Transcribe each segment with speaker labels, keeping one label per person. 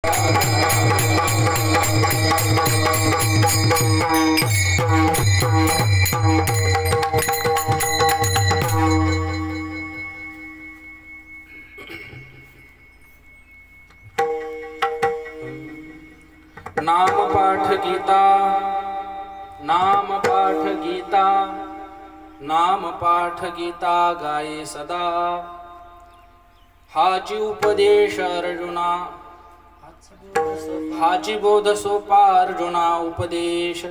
Speaker 1: नाम पाठ गीता, नाम पाठ गीता, नाम पाठ गीता गाये सदा। हाची उपदेश अर्जुना, हाची बोध सोपा अर्जुना उपदेश।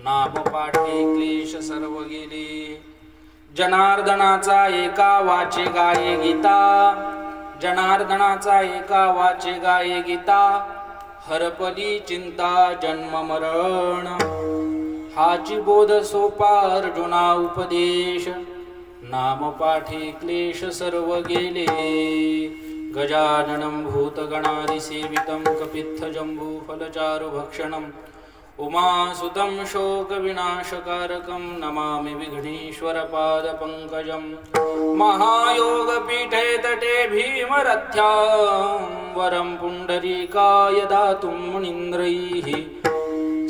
Speaker 1: नाम पाठे क्लेश सर्व गेले, जनार्दनाचा एका वाचे गाये गीता, जनार्दनाचा एका वाचे गाये गीता। हरपली चिंता जन्म मरण, हाची बोध सोपा अर्जुना उपदेश। नाम पाठे क्लेश सर्व गेले, गजाननं भूतगणादिसेवितं कपित्थजम्बूफलचारुभक्षणम् उमासुतं शोकविनाशकारकं नमामि विघ्नेश्वरपादपङ्कजं। महायोगपीठे तटे भीमरथ्यां वरं पुण्डरीकाय दातुं मुनीन्द्रैः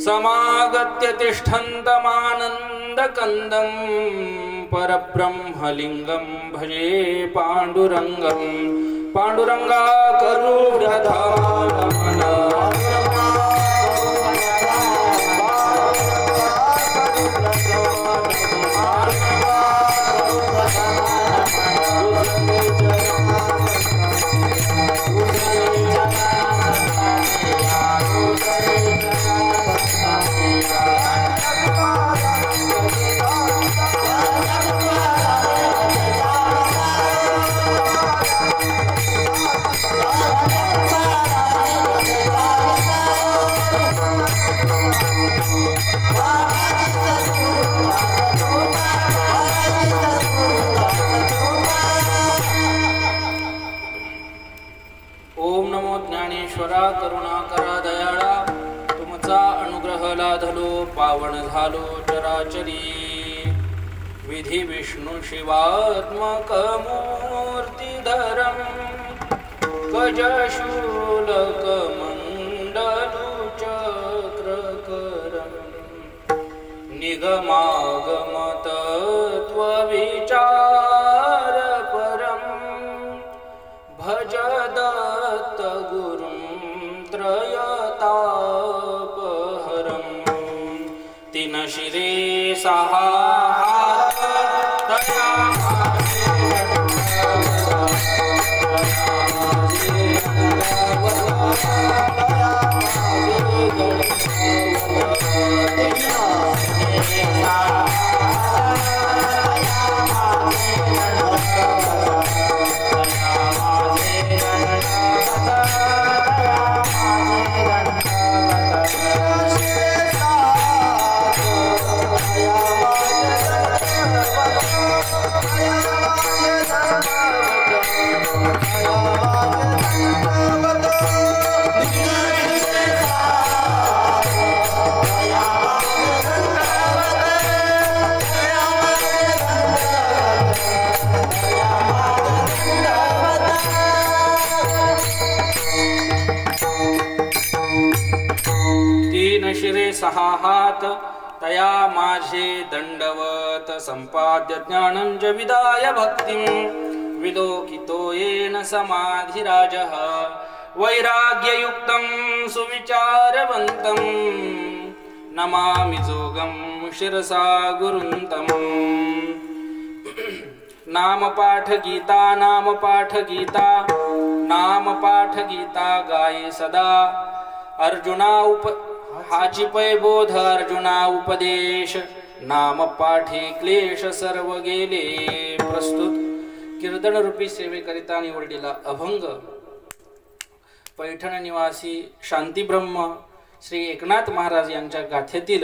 Speaker 1: समागत्य तिष्ठन्तमानन्दकन्दं परब्रह्मलिङ्गं भजे पाण्डुरङ्गं। पाण्डुरङ्गा करुणधामन करुणाकरा दयाळा, तुमचा अनुग्रह लाधलो पावन झालो चराचरी। विधी विष्णू शिवात्मक मूर्तिधरं गजशूलक मंडलु चक्रकरं निगमागम तत्त्वविचार परं भज दत्त गुरुं त्रयतापहरं। तीन शिरे सहा हात तया सहा हात तया माझे दंडवत। संपाद्य ज्ञानं च विदाय भक्तिं विलोकितो येन समाधिराजः। वैराग्ययुक्तं सुविचारवन्तं नमामि जोगं शिरसा गुरुं तम्। नाम पाठ गीता, नाम पाठ गीता, नाम पाठ गीता गाये सदा। अर्जुना हाची पै बोध अर्जुना उपदेश। नाम पाठे क्लेश सर्व गेले। प्रस्तुत कीर्तन रूपी सेवेकरिता निवडलेला अभंग पैठण निवासी शांतीब्रह्म श्री एकनाथ महाराज यांच्या गाथेतील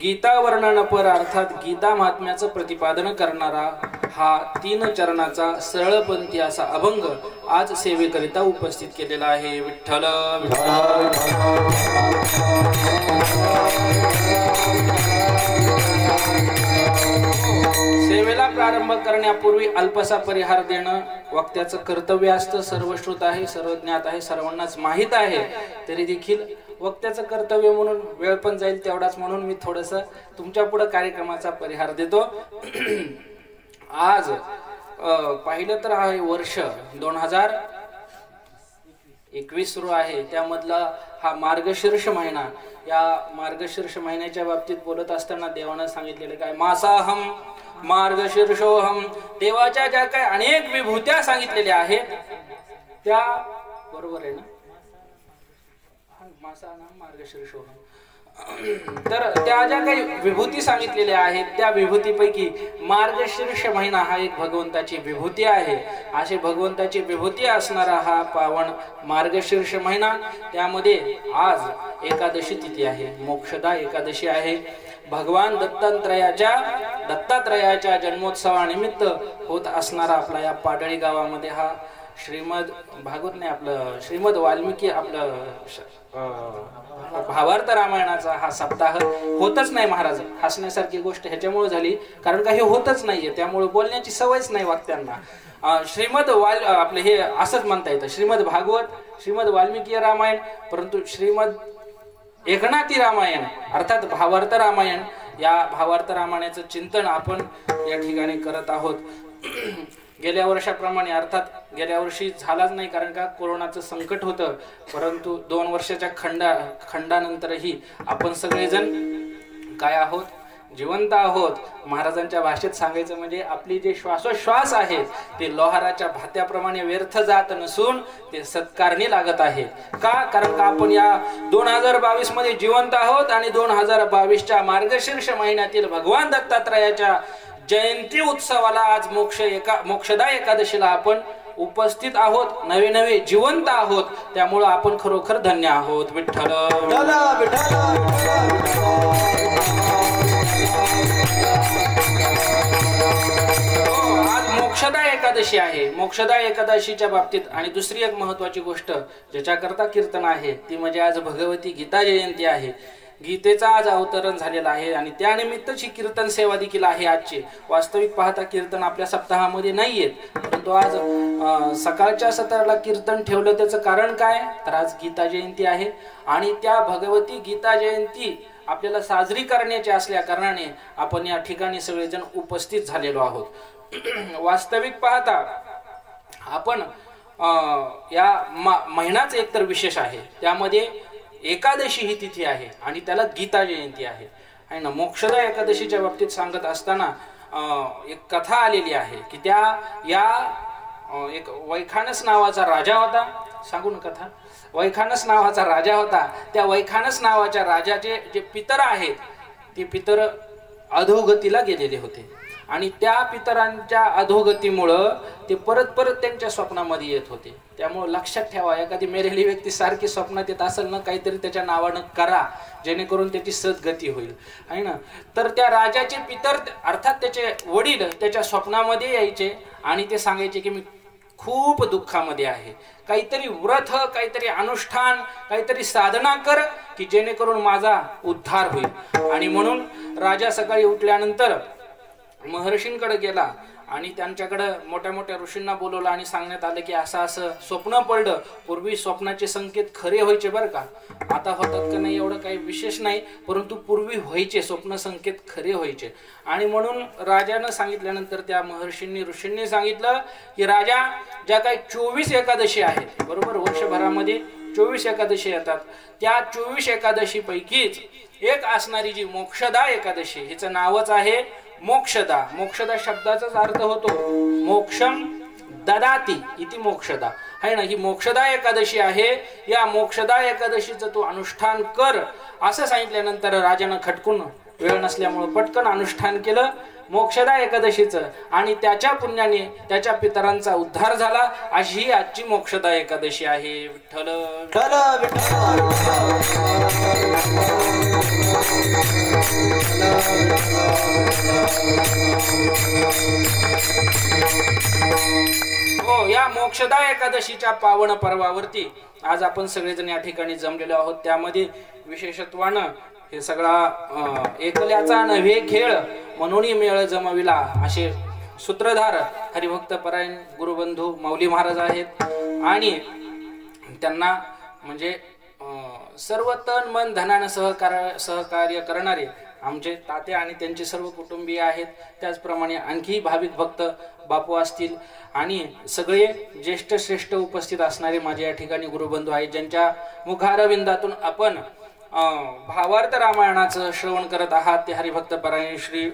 Speaker 1: गीता वर्णनपर अर्थात गीता महात्म्याचं प्रतिपादन करणारा हा 3 चरणाचा सरळपंथी असा अभंग आज सेवेकरिता उपस्थित केलेला आहे। विठ्ठल विठ्ठल सेवेला प्रारंभ करण्यापूर्वी अल्पसा परिहार देणं वक्त्याचं कर्तव्य असतं. सर्वश्रुत आहे, सर्वज्ञात आहे, सर्वांनाच माहीत आहे. तरी देखील वक्त्याचं कर्तव्य म्हणून वेळ पण जाईल तेवढाच म्हणून मी थोडंसं तुमच्या पुढे कार्यक्रमाचा परिहार देतो. आज पाहिलं तर आहे वर्ष 2021 सुरू आहे. त्यामधला हा मार्गशीर्ष महिना. या मार्गशीर्ष महिन्याच्या बाबतीत बोलत असताना देवानं सांगितलेलं काय, मासाहम मार्गशीर्षोहम. देवाच्या ज्या काही अनेक विभूत्या सांगितलेल्या आहेत त्या बरोबर आहे ना, मासाहम मार्गशीर्षोहम. तर त्या ज्या काही विभूती सांगितलेल्या आहेत त्या विभूतीपैकी मार्गशीर्ष महिना हा एक भगवंताची विभूती आहे. अशी भगवंताची विभूती असणारा हा पावन मार्गशीर्ष महिना. त्यामध्ये आज एकादशी तिथी आहे, मोक्षदा एकादशी आहे. भगवान दत्तात्रयाच्या जन्मोत्सवानिमित्त होत असणारा आपला या पाडळी गावामध्ये हा श्रीमद भागवत नाही आपलं श्रीमद वाल्मिकी आपलं भावार्थ रामायणाचा हा सप्ताह होतच नाही. महाराज हसण्यासारखी गोष्ट ह्याच्यामुळे झाली कारण का हे होतच नाहीये, त्यामुळे बोलण्याची सवयच नाही वाक्यांना. श्रीमद आपले हे असंच म्हणता येतं, श्रीमद भागवत, श्रीमद वाल्मिकी रामायण, परंतु श्रीमद एकनाथी रामायण अर्थात भावार्थ रामायण. या भावार्थ रामायणाचं चिंतन आपण या ठिकाणी करत आहोत. गेल्या वर्षाप्रमाणे अर्थात गेल्या वर्षी झालाच नाही कारण का कोरोनाचं संकट होतं, परंतु 2 वर्षाच्या खंडानंतरही आपण सगळेजण काय आहोत, जिवंत आहोत. महाराजांच्या भाषेत सांगायचं म्हणजे आपली जे श्वासोश्वास आहेत ते लोहाराच्या भात्याप्रमाणे व्यर्थ जात नसून ते सत्कारणी लागत आहेत. का? कारण का आपण या 2022 मध्ये जिवंत आहोत आणि 2022च्या मार्गशीर्ष महिन्यातील भगवान दत्तात्रयाच्या जयंती उत्सवाला आज मोक्षदा एकादशीला आपण उपस्थित आहोत, नवे नवे जिवंत आहोत. त्यामुळे आपण खरोखर धन्य आहोत. विठ्ठल आज मोक्षदा एकादशी आहे. मोक्षदा एकादशीच्या बाबतीत आणि दुसरी एक महत्वाची गोष्ट ज्याच्याकरता कीर्तन आहे ती म्हणजे आज भगवती गीता जयंती आहे. गीतेचा आज अवतरण झालेला आहे आणि त्यानिमित्तच ही कीर्तन सेवा देखील आहे आजची. वास्तविक पाहता कीर्तन आपल्या सप्ताहामध्ये नाहीयेत, परंतु आज सकाळच्या सत्राला कीर्तन ठेवलं त्याचं कारण काय, तर आज गीता जयंती आहे आणि त्या भगवती गीता जयंती आपल्याला साजरी करण्याची असल्या कारणाने आपण या ठिकाणी सगळेजण उपस्थित झालेलो आहोत. वास्तविक पाहता आपण या महिनाच एकतर विशेष आहे, त्यामध्ये एकादशी ही तिथी आहे आणि त्याला गीता जयंती आहे ना. मोक्षदा एकादशीच्या बाबतीत सांगत असताना एक कथा आलेली आहे की एक वैखानस नावाचा राजा होता. सांगू ना कथा. वैखानस नावाचा राजा होता. त्या वैखानस नावाच्या राजाचे जे पितर आहेत ते पितर अधोगतीला गेलेले होते आणि त्या पितरांच्या अधोगतीमुळं ते परत त्यांच्या स्वप्नामध्ये येत होते. त्यामुळे लक्षात ठेवा, एखादी मेलेली व्यक्ती सारखी स्वप्नात येत असेल ना काहीतरी त्याच्या नावानं करा जेणेकरून त्याची सद्गती होईल आहे ना. तर त्या राजाचे पितर अर्थात त्याचे वडील त्याच्या स्वप्नामध्ये यायचे आणि ते सांगायचे की मी खूप दुःखामध्ये आहे, काहीतरी व्रत, काहीतरी अनुष्ठान, काहीतरी साधना कर की जेणेकरून माझा उद्धार होईल. आणि म्हणून राजा सकाळी उठल्यानंतर महर्षींकडे गेला आणि त्यांच्याकडे मोठ्या मोठ्या ऋषींना बोलवलं आणि सांगण्यात आलं की असं असं स्वप्न पडलं. पूर्वी स्वप्नाचे संकेत खरे व्हायचे बरं का, आता होतात का नाही एवढं काही विशेष नाही, परंतु पूर्वी व्हायचे स्वप्न संकेत खरे व्हायचे. आणि म्हणून राजानं सांगितल्यानंतर त्या ऋषींनी सांगितलं की राजा, ज्या काही 24 एकादशी आहेत बरोबर, वर्षभरामध्ये 24 एकादशी येतात, त्या 24 एकादशी पैकीच एक असणारी जी मोक्षदा एकादशी, हिचं नावच आहे मोक्षदा. मोक्षदा शब्दाचाच अर्थ होतो मोक्षम ददाती इति मोक्षदा है ना. ही मोक्षदा एकादशी आहे. या मोक्षदा एकादशीचं तू अनुष्ठान कर असं सांगितल्यानंतर राजानं खटकून वेळ नसल्यामुळे पटकन अनुष्ठान केलं मोक्षदा एकादशीचं आणि त्याच्या पुण्याने त्याच्या पितरांचा उद्धार झाला. अशी ही आजची मोक्षदा एकादशी आहे. विठ्ठल हो, या मोक्षदा एकादशीच्या पावन पर्वावरती आज आपण सगळेजण या ठिकाणी जमलेलो आहोत. त्यामध्ये विशेषत्वानं हे सगळा एकल्याचा नव्हे खेळ म्हणून मेळ जमविला असे सूत्रधार हरिभक्त परायण गुरुबंधू माऊली महाराज आहेत। आणि त्यांना म्हणजे सर्व तन मन धनानं सहकार्य करणारे आमचे ताते आणि त्यांचे सर्व कुटुंबीय आहेत। त्याचप्रमाणे आणखी भाविक भक्त बापू असतील आणि सगळे ज्येष्ठ श्रेष्ठ उपस्थित असणारे माझे या ठिकाणी गुरुबंधू आहेत, ज्यांच्या मुखारविंदातून आपण भावार्थ रामायणाचं श्रवण करत आहात ते हरिभक्त परायण श्री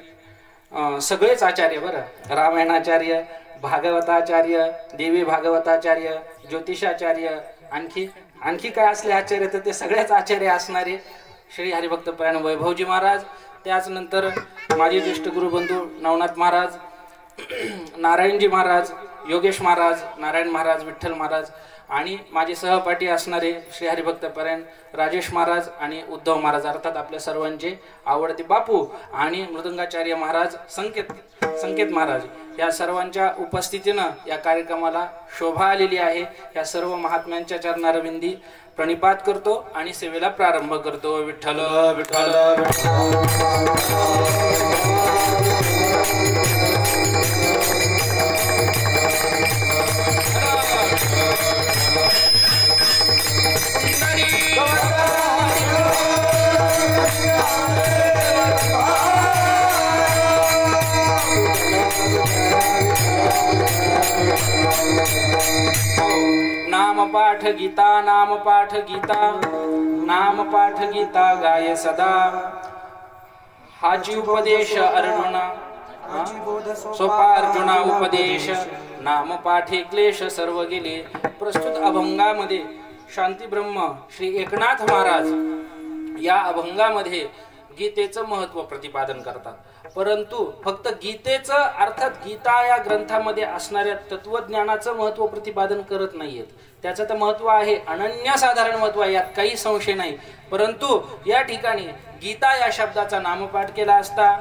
Speaker 1: सगळेच आचार्य बरं, रामायणाचार्य, भागवताचार्य, देवी भागवताचार्य, ज्योतिषाचार्य, आणखी काय असले आचार्य तर ते सगळेच आचार्य असणारे श्री हरिभक्त परायण वैभवजी महाराज। त्याच नंतर माझे ज्येष्ठ गुरुबंधू नवनाथ महाराज, नारायणजी महाराज, योगेश महाराज, नारायण महाराज, विठ्ठल महाराज आणि माझे सहपाठी असणारे श्री हरिभक्त परायण राजेश महाराज आणि उद्धव महाराज, अर्थात आपल्या सर्वांचे आवडते बापू आणि मृदंगाचार्य महाराज संकेत महाराज, या सर्वांच्या उपस्थितीनं या कार्यक्रमाला शोभा आलेली आहे। या सर्व महात्म्यांच्या चरणारविंदी प्रणिपात करतो आणि सेवेला प्रारंभ करतो। विठ्ठल विठ्ठल नाम पाठ गीता, नाम पाठ गीता, नाम पाठ गीता गाये सदा, हाची उपदेश अर्जुना, सोपा अर्जुना उपदेश, नाम पाठे क्लेश सर्व गेले। प्रस्तुत अभंगामध्ये शांती ब्रह्म श्री एकनाथ महाराज या अभंगामध्ये गीतेचं महत्व प्रतिपादन करतात, परंतु फक्त गीतेचं अर्थात गीता या ग्रंथामध्ये असणाऱ्या तत्वज्ञानाचं महत्व प्रतिपादन करत नाहीयेत। त्याचं तर महत्व आहे, अनन्यसाधारण महत्व आहे, यात काही संशय नाही। परंतु या ठिकाणी गीता या शब्दाचा नामपाठ केला असता,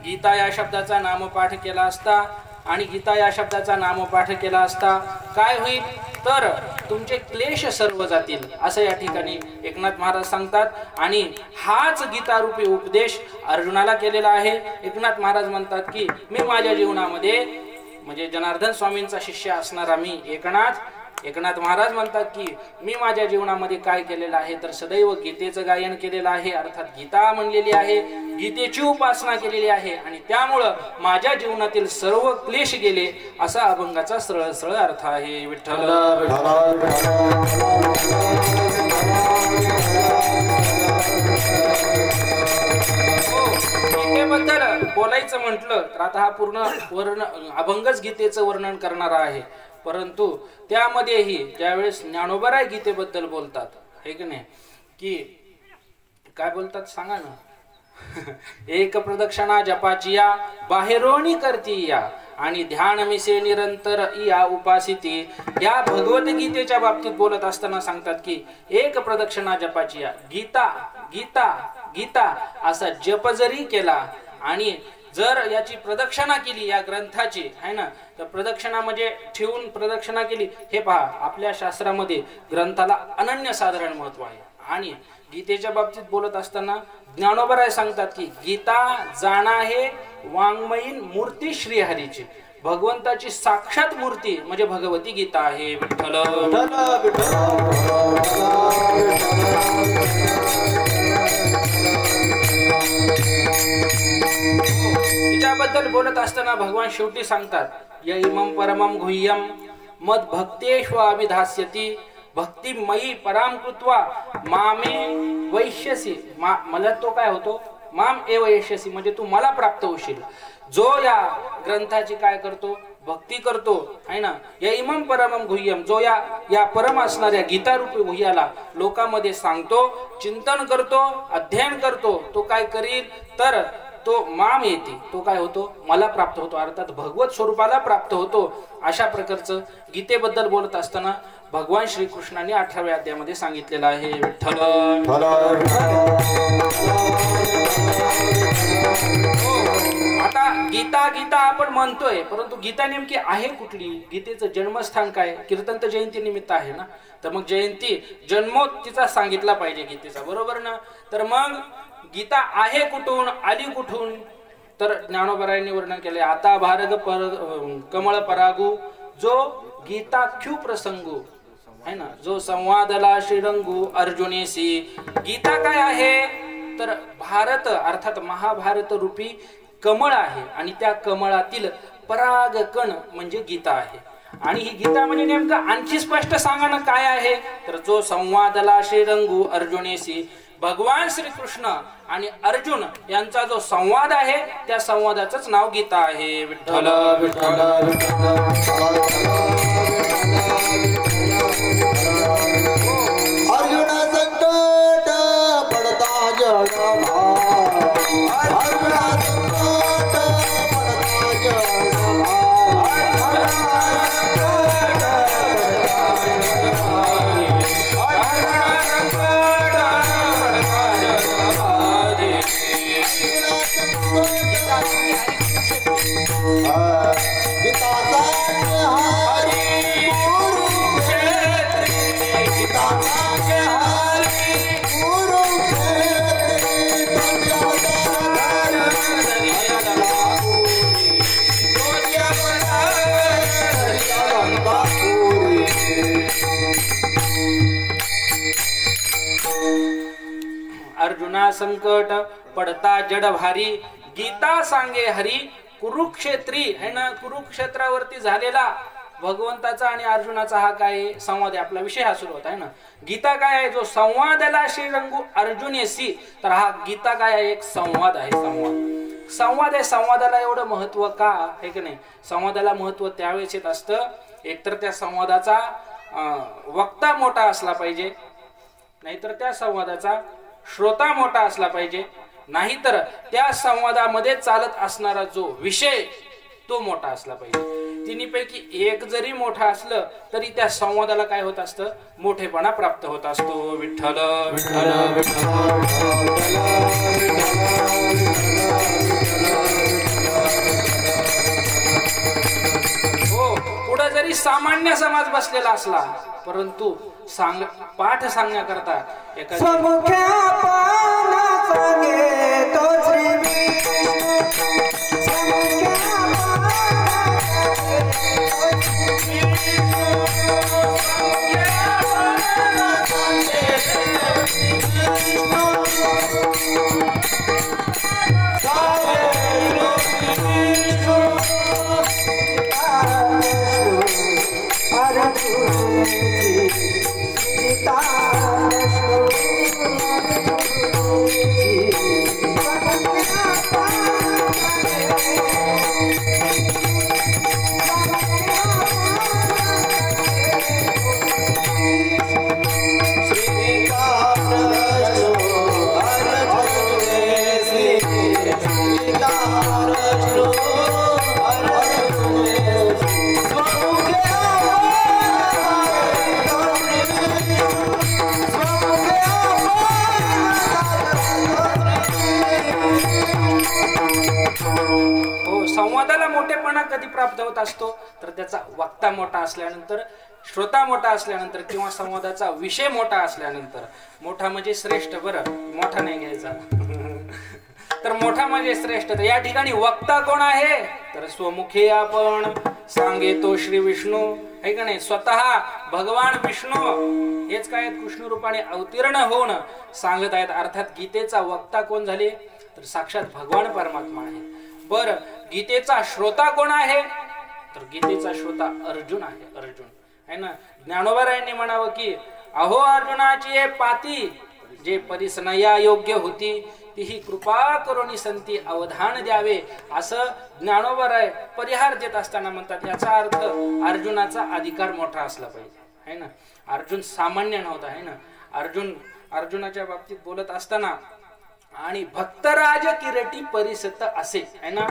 Speaker 1: गीता या शब्दाचा नामपाठ केला असता आणि गीता या शब्दाचा नामपाठ केला असता काय होईल तर तुमचे क्लेश सर्व जातील असं या ठिकाणी एकनाथ महाराज सांगतात। आणि हाच गीतारूपी उपदेश अर्जुनाला केलेला आहे। एकनाथ महाराज म्हणतात की मी माझ्या जीवनामध्ये म्हणजे जनार्दन स्वामींचा शिष्य असणारा मी एकनाथ महाराज म्हणतात की मी माझ्या जीवनामध्ये काय केलेलं आहे तर सदैव गीतेचं गायन केलेलं आहे, अर्थात गीता म्हणलेली आहे, गीतेची उपासना केलेली आहे आणि त्यामुळं माझ्या जीवनातील सर्व क्लेश गेले असा अभंगाचा सरळ सरळ अर्थ आहे। विठ्ठल गीतेबद्दल बोलायचं म्हटलं तर आता हा पूर्ण अभंगच गीतेचं वर्णन करणारा आहे, परंतु त्यामध्येही ज्यावेळेस ज्ञानोबराय गीतेबद्दल बोलतात हे की नाही की काय बोलतात सांगा ना एक प्रदक्षिणा जपाची या बाहेरोनी करती या आणि ध्यान मिसे निरंतर या उपासिती, या भगवद्गीतेच्या बाबतीत बोलत असताना सांगतात की एक प्रदक्षिणा जपाची या गीता गीता गीता असा जप जरी केला आणि जर याची प्रदक्षिणा केली या ग्रंथाची आहे ना तर प्रदक्षिणा म्हणजे ठेवून प्रदक्षिणा केली, हे पहा आपल्या शास्त्रामध्ये ग्रंथाला अनन्यसाधारण महत्व आहे। आणि गीतेच्या बाबतीत बोलत असताना ज्ञानोबराय सांगतात की गीता जाणा हे वाङ्मयीन मूर्ती श्रीहरीची, भगवंताची साक्षात मूर्ती म्हणजे भगवती गीता आहे। विठ्ठल तिच्याबद्दल बोलत असताना भगवान शेवटी सांगतात य इमं परमं गुह्यं मद भक्तेष्व अभिधास्यति भक्तिमयी पराम कृत्वा मामे वैश्यसी, मला तो काय होतो माम एव यशसी म्हणजे तू मला प्राप्त होशील। जो या ग्रंथाची काय करतो भक्ती करतो आहे ना, या इमं परमं गुह्यम जो या परम असणाऱ्या गीतारूपी गुह्याला लोकांमध्ये सांगतो, चिंतन करतो, अध्ययन करतो, तो काय करील तर तो माम येते, तो काय होतो मला प्राप्त होतो, अर्थात भगवत स्वरूपाला प्राप्त होतो। अशा प्रकारचं गीतेबद्दल बोलत असताना भगवान श्रीकृष्णाने 18व्या अध्यायामध्ये सांगितलेलं आहे. विठ्ठल. आता गीता गीता आपण म्हणतोय, परंतु गीता नेमकी आहे कुठली? गीतेचं जन्मस्थान काय? कीर्तन जयंती निमित्त आहे ना, तर मग जयंती जन्मोत्सवाचा सांगितला पाहिजे गीतेचा, बरोबर ना? तर मग गीता आहे कुठून, आली कुठून? तर ज्ञानोबरायांनी वर्णन केले. आता भारग कमळ परागू जो गीता ख्यू प्रसंगू है ना, जो संवादला श्रीरंगू अर्जुनेसी. गीता काय आहे? तर भारत अर्थात महाभारत रूपी कमळ आहे आणि त्या कमळातील परागकण म्हणजे गीता आहे. आणि ही गीता म्हणजे नेमकं आणखी स्पष्ट सांगा ना काय आहे? तर जो संवादला श्रीरंगू अर्जुनेसी, भगवान श्रीकृष्ण आणि अर्जुन यांचा जो संवाद आहे त्या संवादाचंच नाव गीता आहे. विठ्ठल.
Speaker 2: अर्जुन संकट पडता जग
Speaker 1: अर्जुना संकट पडता जड भारी, गीता सांगे हरी कुरुक्षेत्री है ना. कुरुक्षेत्रावरती झालेला भगवंताचा आणि अर्जुनाचा हा काय संवाद आहे, आपला विषय हा सुरू होता है ना. गीता काय आहे? जो संवादला श्रीरंगू अर्जुनेसी. तर हा गीता काय आहे? एक संवाद आहे. संवाद आहे. संवादाला एवढं महत्व का आहे की नाही? संवादाला महत्व त्यावेळेस येत असतं, एकतर त्या संवादाचा वक्ता मोठा असला पाहिजे, नाहीतर त्या संवादाचा श्रोता मोठा असला पाहिजे, नाहीतर त्या संवादामध्ये चालत असणारा जो विषय तो मोठा असला पाहिजे. तिन्हीपैकी एक जरी मोठा असलं तरी त्या संवादाला काय होत असतं? मोठेपणा प्राप्त होत असतो. विठ्ठल. हो, पुढे जरी सामान्य समाज बसलेला असला, परंतु पाठ सांगण्याकरता संवादाला मोठेपणा कधी प्राप्त होत असतो? तर त्याचा वक्ता मोठा असल्यानंतर, श्रोता मोठा असल्यानंतर, किंवा संवादाचा विषय मोठा असल्यानंतर. मोठा म्हणजे श्रेष्ठ, बरं मोठा नाही घ्यायचा तर मोठा म्हणजे श्रेष्ठ. तर या ठिकाणी वक्ता कोण आहे? तर स्वमुखे आपण सांगे तो श्री विष्णू आहे का नाही. स्वतः भगवान विष्णू हेच काय कृष्ण रूपाने अवतीर्ण होऊन सांगत आहेत. अर्थात गीतेचा वक्ता कोण झाले? तर साक्षात भगवान परमात्मा आहे. बर, गीतेचा श्रोता कोण आहे? तर गीतेचा श्रोता अर्जुन आहे. अर्जुन है ना. ज्ञानोबरायांनी म्हणावं की अहो अर्जुनाची पाती जे परिसनया योग्य होती तीही कृपा करून संती अवधान द्यावे, असं ज्ञानोबराय परिहार देत असताना म्हणतात. याचा अर्थ अर्जुनाचा अधिकार मोठा असला पाहिजे है ना. अर्जुन सामान्य नव्हता है ना. अर्जुनाच्या बाबतीत बोलत असताना आणि भक्तराज किरटी परिसत असे है ना.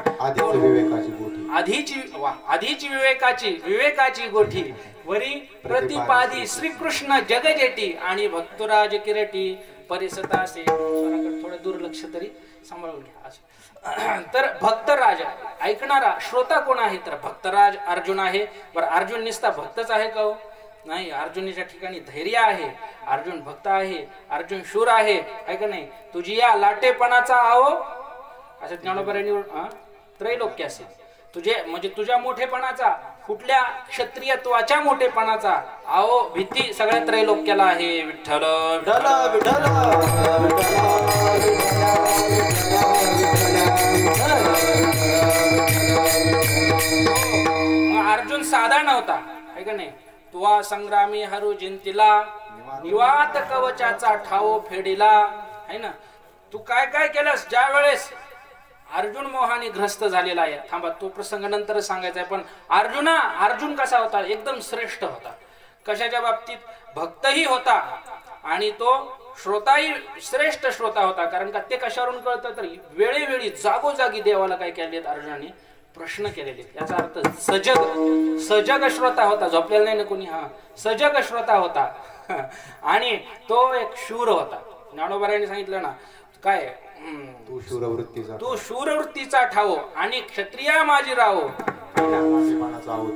Speaker 1: आधीची विवेकाची गोठी वरी प्रतिपादी श्रीकृष्ण जगजेटी आणि भक्तराज किरटी परिसत असे. थोडं दुर्लक्ष तरी सांभाळून घ्या. तर भक्तराज ऐकणारा श्रोता कोण आहे तर भक्तराज अर्जुन आहे. बरं अर्जुन निस्ता भक्तच आहे का हो? नाही. अर्जुनीच्या ठिकाणी धैर्य आहे. अर्जुन भक्त आहे. अर्जुन शूर आहे का नाही. तुझी या लाटेपणाचा आहो असं ज्ञानोबरांनी त्रैलोक्यासे तुझे म्हणजे तुझ्या मोठेपणाचा कुठल्या क्षत्रियत्वाच्या मोठेपणाचा आहो भीती सगळ्या त्रैलोक्याला आहे. विठ्ठल अर्जुन साधा नव्हता है का नाही. तुवा संग्रामी हरू जिंतीला निवात कवचाचा ठाव फेडिला है ना. तू काय काय केलंस ज्या वेळेस अर्जुन मोहाने ग्रस्त झालेला आहे. थांबा तो प्रसंग नंतर सांगायचा आहे. पण अर्जुन कसा होता एकदम श्रेष्ठ होता. कशाच्या बाबतीत भक्तही होता आणि तो श्रोताही श्रेष्ठ श्रोता होता. कारण का ते कशावरून कळतं तर वेळोवेळी जागोजागी देवाला काय केलेत अर्जुनाने प्रश्न केलेले. याचा अर्थ सजग श्रोता होता. झोपलेला नाही ना कोणी. हा सजग श्रोता होता आणि तो एक शूर होता. ज्ञानोबारांनी सांगितलं ना काय तू शूरवृत्तीचा ठावो आणि क्षत्रिया माझी राहो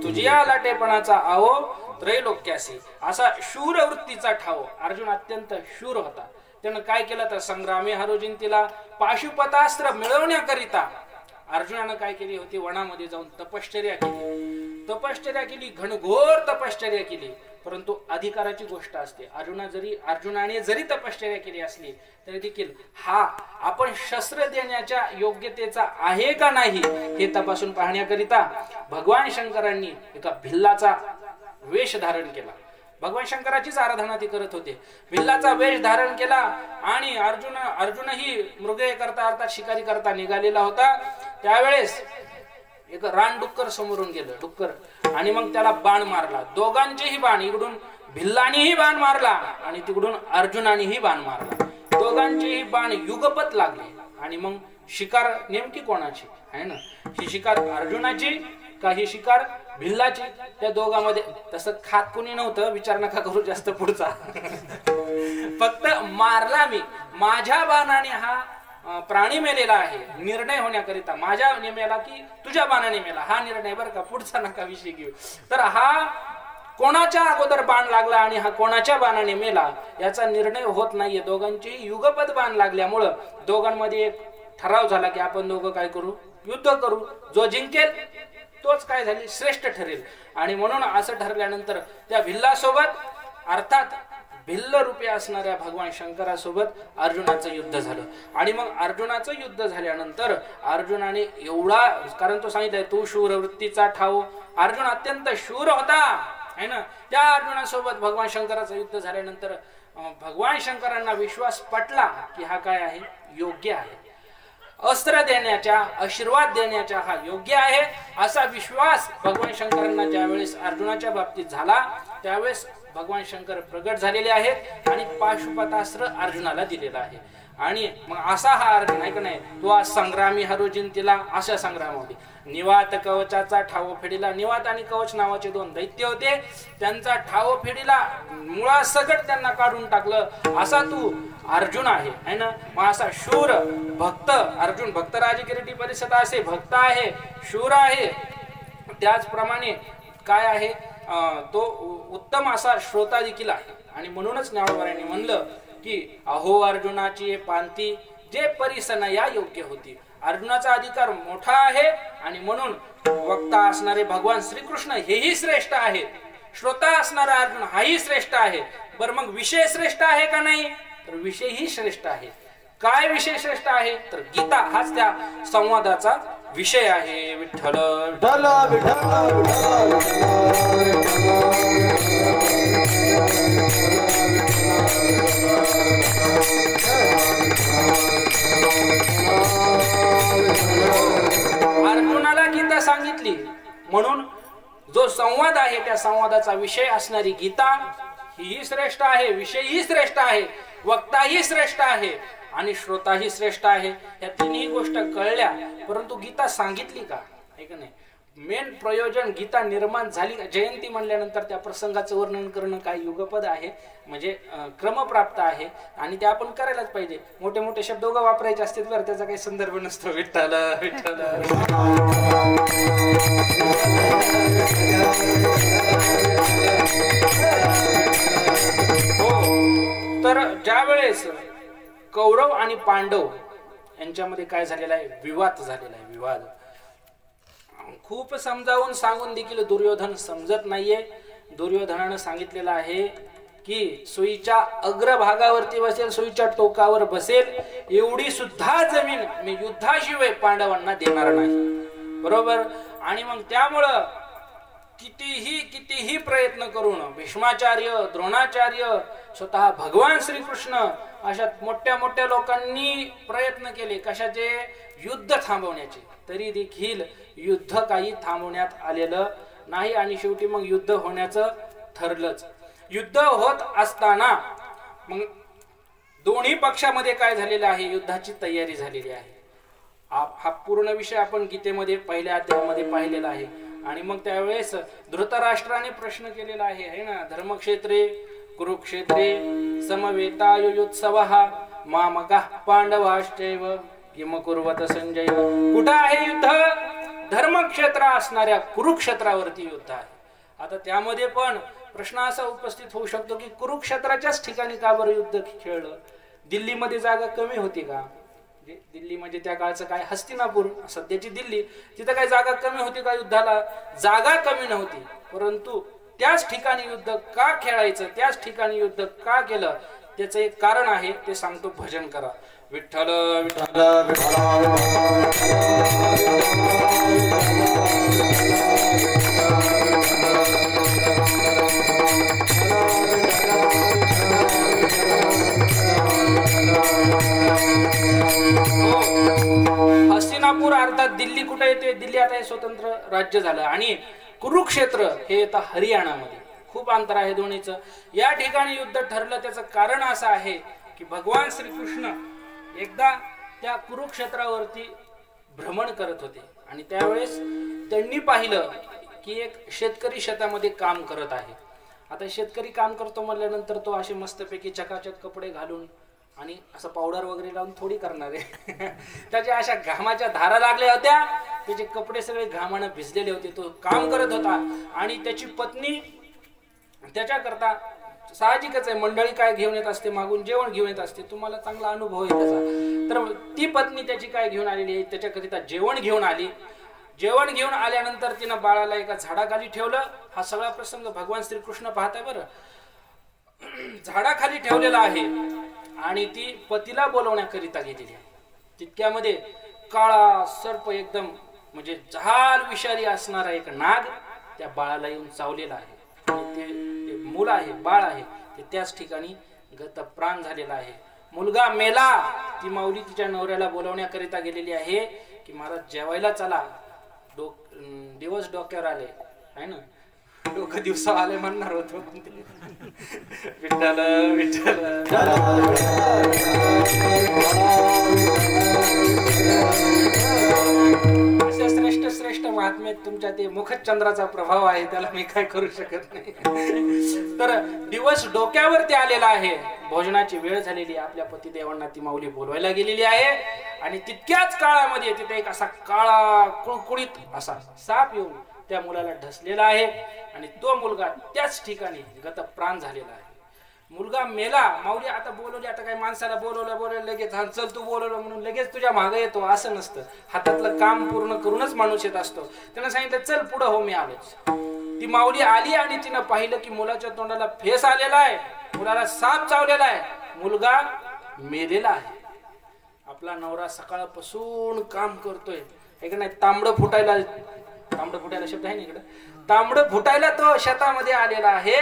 Speaker 1: तुझ्या लाटेपणाचा आहो त्रैलोक्यासी. असा शूरवृत्तीचा ठावो अर्जुन अत्यंत शूर होता. त्यानं काय केलं तर संग्रामी हरुजिंतीला पाशुपतास्त्र मिळवण्याकरिता अर्जुनानं काय केली होती वनामध्ये जाऊन तपश्चर्या केली घनघोर तपश्चर्या केली. परंतु अधिकाराची गोष्ट असते. अर्जुनाने जरी तपश्चर्या केली असली तरी देखील हा आपण शस्त्र देण्याच्या योग्यतेचा आहे का नाही हे तपासून पाहण्याकरिता भगवान शंकरांनी एका भिल्लाचा वेश धारण केला. भगवान शंकराचीच आराधना ती करत होते. भिल्लाचा वेश धारण केला आणि अर्जुनही मृगय करता अर्थात शिकारी करता निघालेला होता. त्यावेळेस एक रानडुक्कर समोरून गेलं डुक्कर आणि मग त्याला बाण मारला. दोघांचेही बाण इकडून भिल्लानेही बाण मारला आणि तिकडून अर्जुनानेही बाण मारला. दोघांचेही बाण युगपत लागले आणि मग शिकार नेमकी कोणाची आहे ना. ही शिकार अर्जुनाची का ही शिकार भिल्लाची. त्या दोघांमध्ये तसं खात कोणी नव्हतं. विचार नका करू जास्त पुढचा. फक्त मारला मी माझ्या बाणाने हा प्राणी मेलेला आहे निर्णय होण्याकरिता. माझ्या मेला की तुझ्या बाणाने मेला हा निर्णय बरं का. पुढचा नका विषय घेऊ. तर हा कोणाच्या अगोदर बाण लागला आणि हा कोणाच्या बाणाने मेला याचा निर्णय होत नाहीये. दोघांची युगपत बाण लागल्यामुळं दोघांमध्ये एक ठराव झाला की आपण दोघं काय करू युद्ध करू. जो जिंकेल तोच काय झाली श्रेष्ठ ठरेल. आणि म्हणून असं ठरल्यानंतर त्या भिल्लासोबत अर्थात भिल्ल रूपे असणाऱ्या भगवान शंकरासोबत अर्जुनाचं युद्ध झालं. आणि मग अर्जुनाचं युद्ध झाल्यानंतर अर्जुनाने एवढा कारण तो सांगितलंय तू शूरवृत्तीचा ठाव. अर्जुन अत्यंत शूर होता है ना. त्या अर्जुनासोबत भगवान शंकराचं युद्ध झाल्यानंतर भगवान शंकरांना विश्वास पटला की हा काय आहे योग्य आहे. अस्त्र देण्याच्या आशीर्वाद देण्याचा हा योग्य आहे असा विश्वास भगवान शंकरांना ज्यावेळेस अर्जुनाच्या बाबतीत झाला त्यावेळेस भगवान शंकर प्रगट झालेले आहेत आणि पाशुपतास्त्र अर्जुनाला दिलेला आहे. आणि मग असा हा अर्जुन आहे का नाही तो आज संग्रामी हरुजिंतीला अशा संग्रामामध्ये निवात कवचाचा ठाव फेडीला. निवात आणि कवच नावाचे दोन दैत्य होते. त्यांचा ठाव फेडीला मुळासकट त्यांना काढून टाकलं असा तू अर्जुन आहे ना. मग असा शूर भक्त अर्जुन भक्तराज किरीटी परिषद असे भक्त आहे शूर आहे. त्याचप्रमाणे काय आहे तो उत्तम असा श्रोता देखील आहे. आणि म्हणूनच ज्ञानोबारांनी म्हणलं की अहो अर्जुनाची पांती जे परिसन या योग्य होती. अर्जुनाचा अधिकार मोठा आहे आणि म्हणून वक्ता असणारे भगवान श्रीकृष्ण हेही श्रेष्ठ आहेत. श्रोता असणारा अर्जुन हाही श्रेष्ठ आहे. बरं मग विषय श्रेष्ठ आहे का नाही तर विषयही श्रेष्ठ आहे. काय विषय श्रेष्ठ आहे तर गीता हाच त्या संवादाचा विषय आहे. विठ्ठल अर्जुनाला गीता सांगितली म्हणून जो संवाद आहे त्या संवादाचा विषय असणारी गीता ही श्रेष्ठ आहे. विषयही श्रेष्ठ आहे. वक्ताही श्रेष्ठ आहे. आणि श्रोताही श्रेष्ठ आहे, या तिन्ही गोष्टी कळल्या, परंतु गीता सांगितली का, आहे का नाही? मेन प्रयोजन गीता निर्माण झाली. जयंती म्हणल्यानंतर त्या प्रसंगाचं वर्णन करणं काय युगपद आहे, म्हणजे क्रमप्राप्त आहे आणि ते आपण करायलाच पाहिजे. मोठे मोठे शब्द उगा वापरायचे असतात बरं, त्याचा काही संदर्भ नसतो. विठ्ठल विठ्ठल. हो, तर ज्या वेळेस कौरव आणि पांडव यांच्यामध्ये काय झालेला आहे, विवाद झालेला आहे. विवाद खूप समजावून सांगून देखील दुर्योधन समजत नाहीये. दुर्योधनानं सांगितलेलं आहे की सुईच्या अग्रभागावरती बसेल, सुईच्या टोकावर बसेल, एवढी सुद्धा जमीन मी युद्धाशिवाय पांडवांना देणार नाही. बरोबर. आणि मग त्यामुळं कितीही प्रयत्न करून भीष्माचार्य, द्रोणाचार्य, स्वतः भगवान श्रीकृष्ण अशा मोठ्या मोठ्या लोकांनी प्रयत्न केले कशाचे, युद्ध थांबवण्याचे, तरी देखील युद्ध काही थांबवण्यात आलेलं नाही. आणि शेवटी मग युद्ध होण्याचं ठरलंच. युद्ध होत असताना मग दोन्ही पक्षामध्ये काय झालेलं आहे, युद्धाची तयारी झालेली आहे. हा पूर्ण विषय आपण गीतेमध्ये पहिल्या अध्यायामध्ये पाहिलेला आहे. आणि मग त्यावेळेस धृतराष्ट्राने प्रश्न केलेला आहे ना, धर्मक्षेत्रे कुरुक्षेत्रे समवेतायुत्सवः मामकः पांडवाश्चैव किम कुर्वत संजय. कुठं आहे युद्ध? धर्मक्षेत्र असणाऱ्या कुरुक्षेत्रावरती युद्ध आहे. आता त्यामध्ये पण प्रश्न असा उपस्थित होऊ शकतो की कुरुक्षेत्राच्याच ठिकाणी का बरं युद्ध खेळलं? दिल्लीमध्ये जागा कमी होती का? दिल्ली म्हणजे त्या काळचं काय हस्तिनापूर, सध्याची दिल्ली, तिथं काय जागा कमी होती का युद्धाला? जागा कमी नव्हती, परंतु त्याच ठिकाणी युद्ध का खेळायचं, त्याच ठिकाणी युद्ध का केलं, त्याचं एक कारण आहे, ते सांगतो. भजन करा. विठ्ठल विठ्ठल हस्तिनापूर अर्थात दिल्ली कुठे येते? दिल्ली आता हे स्वतंत्र राज्य झालं. आणि कुरुक्षेत्र हे येतं हरियाणामध्ये. खूप अंतर आहे दोन्हीचं. या ठिकाणी युद्ध ठरलं. त्याचं कारण असं आहे की भगवान श्रीकृष्ण एकदा त्या कुरुक्षेत्रावरती भ्रमण करत होते आणि त्यावेळेस त्यांनी पाहिलं की एक शेतकरी शेतामध्ये काम करत आहे. आता शेतकरी काम करतो म्हटल्यानंतर तो असे मस्तपैकी चकाचक कपडे घालून आणि असं पावडर वगैरे लावून थोडी करणार आहे. त्याच्या अशा घामाच्या धारा लागल्या होत्या, त्याचे कपडे सगळे घामानं भिजलेले होते. तो काम करत होता आणि त्याची पत्नी त्याच्याकरता, साहजिकच आहे, मंडळी काय घेऊन येत असते, मागून जेवण घेऊन येत असते. तुम्हाला चांगला अनुभव आहे त्याचा. तर ती पत्नी त्याची काय घेऊन आलेली आहे, त्याच्याकरिता जेवण घेऊन आली. जेवण घेऊन आल्यानंतर तिनं बाळाला एका झाडाखाली ठेवलं. हा सगळा प्रसंग भगवान श्रीकृष्ण पाहताय बरं. झाडाखाली ठेवलेला आहे आणि ती पतीला बोलवण्याकरिता गेलेली आहे. तितक्यामध्ये काळा सर्प, एकदम म्हणजे झाल विषारी असणारा एक नाग त्या बाळाला येऊन चावलेला आहे. आणि ते मूल आहे, बाळ आहे, ते त्याच ठिकाणी गतप्राण झालेला आहे. मुलगा मेला. ती माऊली तिच्या नवऱ्याला बोलवण्याकरिता गेलेली आहे की महाराज जेवायला चला, दिवस डोक्यावर आले आहे ना, डोकं दिवसा आले म्हणणार होतो. विठ्ठल विठ्ठल. असे श्रेष्ठ श्रेष्ठ महात्मे तुमच्या ते मुखचंद्राचा प्रभाव आहे, त्याला मी काय करू शकत नाही. तर दिवस डोक्यावरती आलेला आहे. भोजनाची वेळ झालेली. आपल्या पतिदेवांना ती माऊली बोलवायला गेलेली आहे आणि तितक्याच काळामध्ये तिथे एक असा काळा कुळकुळीत असा साप येऊन त्या मुलाला ढसलेला आहे आणि तो मुलगा त्याच ठिकाणी गतप्राण झालेला आहे. मुलगा मेला. माऊली आता बोलवली, आता काय माणसाला बोलवलं लगेच हा चल तू बोलवलं म्हणून लगेच तुझ्या मागे येतो असं नसतं. हातातलं काम पूर्ण करूनच माणूस येत असतो. त्यानं सांगितलं चल पुढं हो, मी आलोच. ती माऊली आली आणि तिनं पाहिलं की मुलाच्या तोंडाला फेस आलेला आहे, मुलाला साप चावलेला आहे, मुलगा मेलेला आहे. आपला नवरा सकाळपासून काम करतोय, एक नाही तांबडं फुटायला शब्द आहे ना इकडं, तांबडं फुटायला तो शेतामध्ये आलेला आहे.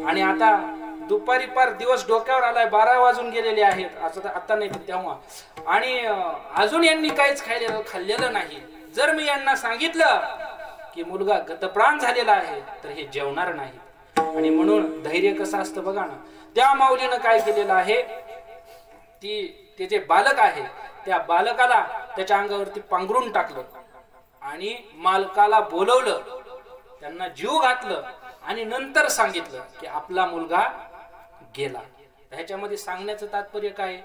Speaker 1: आणि आता दुपारी पार दिवस डोक्यावर आलाय, 12 वाजून गेलेले आहेत. आता नाही तेव्हा. आणि अजून यांनी काहीच खाल्लेलं नाही. जर मी यांना सांगितलं की मुलगा गतप्राण झालेला आहे तर हे जेवणार नाही. आणि म्हणून धैर्य कसं असतं बघा ना. त्या माऊलीनं काय केलेलं आहे, ते जे बालक आहे त्या बालकाला त्याच्या अंगावरती पांघरून टाकलं आणि मालकाला बोलवलं, त्यांना जीव घातलं आणि नंतर सांगितलं की आपला मुलगा गेला. ह्याच्यामध्ये सांगण्याचं तात्पर्य काय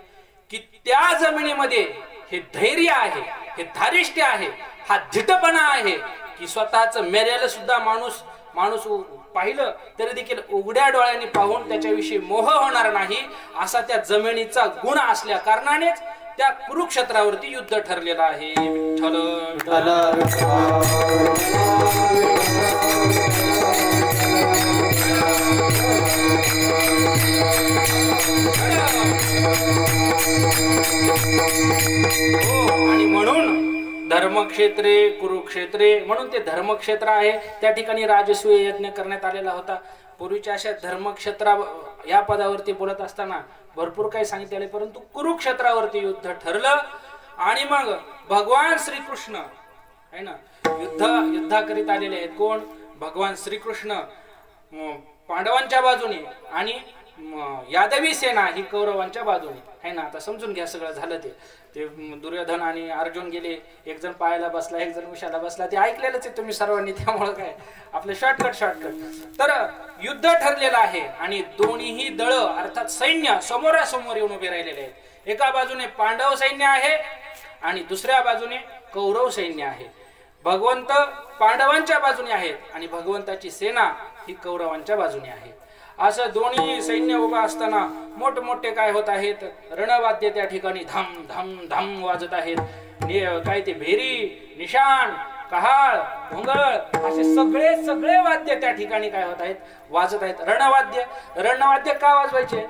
Speaker 1: की त्या जमिनीमध्ये हे धैर्य आहे, हे धारिष्ट्य आहे, हा धिटपणा आहे की स्वतःच मेलेलं सुद्धा माणूस पाहिलं तरी देखील उघड्या डोळ्यांनी पाहून त्याच्याविषयी मोह होणार नाही असा त्या जमिनीचा गुण असल्या कारणानेच त्या कुरुक्षेत्रावरती युद्ध ठरलेलं आहे. विठ्ठल आणि म्हणून धर्मक्षेत्रे कुरुक्षेत्रे म्हणून ते धर्मक्षेत्र आहे. त्या ठिकाणी राजसूय यज्ञ करण्यात आलेला होता. पूर्वीच्या अशा धर्मक्षेत्रा या पदावरती बोलत असताना भरपूर काही सांगितले, परंतु कुरुक्षेत्रावरती युद्ध ठरलं आणि मग भगवान श्रीकृष्ण आहे ना युद्धा करीत आलेले आहेत. कोण? भगवान श्रीकृष्ण पांडवांच्या बाजूने आणि यादवी सेना ही कौरवांच्या बाजूने आहे ना. आता समजून घ्या सगळं झालं ते दुर्योधन आणि अर्जुन गेले, एक जण पायाला बसला, एक जण उशाला बसला, ते ऐकलेलंच आहे तुम्ही सर्वांनी, त्यामुळे काय आपलं शॉर्टकट. तर युद्ध ठरलेलं आहे आणि दोन्हीही दळ अर्थात सैन्य समोरासमोर येऊन उभे राहिलेले आहेत. एका बाजूने पांडव सैन्य आहे आणि दुसऱ्या बाजूने कौरव सैन्य आहे. भगवंत पांडवांच्या बाजूने आहेत आणि भगवंताची सेना ही कौरवांच्या बाजूने आहे. असं दोन्ही सैन्य उभा असताना मोठमोठे काय होत आहेत, रणवाद्य त्या ठिकाणी धम धम धम वाजत आहेत. काय ते भेरी, निशाण, कहाळ, भोंगळ असे सगळे वाद्य त्या ठिकाणी काय होत आहेत, वाजत आहेत. रणवाद्य का वाजवायचे?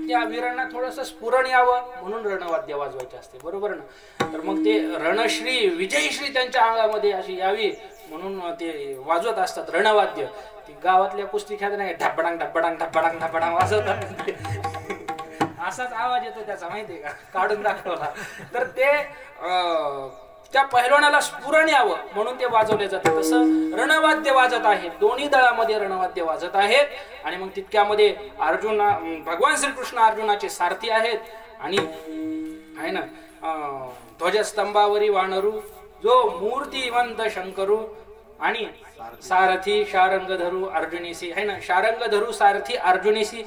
Speaker 1: त्या वीरांना थोडस स्फुरण यावं म्हणून रणवाद्य वाजवायचे असते, बरोबर ना. तर मग ते रणश्री विजयश्री त्यांच्या अंगामध्ये अशी यावी म्हणून ते वाजवत असतात रणवाद्य. ती गावातल्या कुस्ती खेळत नाही, ढबडांग ढबडांग ढबडांग ढबडांग वाजवतात. असाच आवाज येतो त्याचा, माहितीये का, काढून दाखवला तर ते त्या पहिलवानाला स्फुरण यावं म्हणून ते वाजवले जातात. तसं रणवाद्य वाजत आहे, दोन्ही दळामध्ये रणवाद्य वाजत आहेत. आणि मग तितक्यामध्ये भगवान श्रीकृष्ण अर्जुनाचे सारथी आहेत आणि आहे ना ध्वजस्तंभावरी वानरू जो मूर्तिवंत शंकरू आणि सारथी शारंग धरू अर्जुनीसी आहे ना. शारंग धरू सारथी अर्जुनीसी,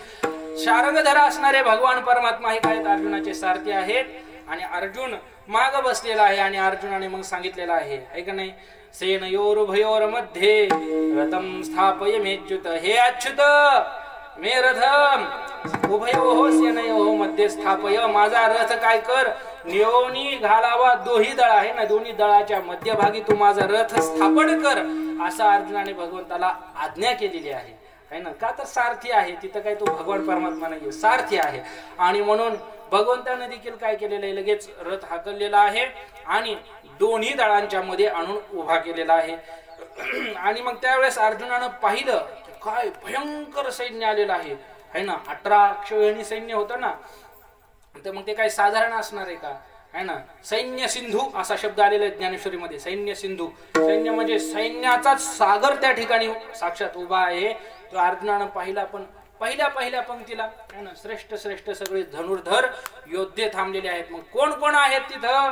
Speaker 1: शारंगधर असणारे भगवान परमात्मा हे काय अर्जुनाचे सारथी आहेत आणि अर्जुन माग बसलेला आहे. आणि अर्जुनाने मग सांगितलेलं आहे का नाही, सेनयोरुभयोर मध्ये रथम स्थापय मेच्युत, हे अच्युत मे रथम उभयोः सेनयोः मध्ये स्थापय, माझा रथ काय कर नियोनी घालावा दोही दळ आहे ना, दोन्ही दळाच्या मध्यभागी तू माझा रथ स्थापन कर, असा अर्जुनाने भगवंताला आज्ञा केलेली आहे ना. का तर सारथी आहे तिथं, काय तो भगवान परमात्मा नाही, सारथी आहे. आणि म्हणून भगवंताने देखील काय केलेलं आहे, लगेच रथ हाकललेला आहे आणि दोन्ही दळांच्या मध्ये आणून उभा केलेला आहे. आणि मग त्यावेळेस अर्जुनानं पाहिलं की काय भयंकर सैन्य आलेलं आहे ना. 18 अक्षौहिणी सैन्य होतं ना, तर मग ते काय साधारण असणार आहे का, है ना. सैन्य सिंधू असा शब्द आलेला आहे ज्ञानेश्वरीमध्ये. सैन्य सिंधू, सैन्य म्हणजे सैन्याचा सागर त्या ठिकाणी साक्षात उभा आहे. तो अर्जुनानं पाहिला. पण पहिल्या पंक्तीला है ना श्रेष्ठ सगळे धनुर्धर योद्धे थांबलेले आहेत. मग कोण कोण आहेत तिथं,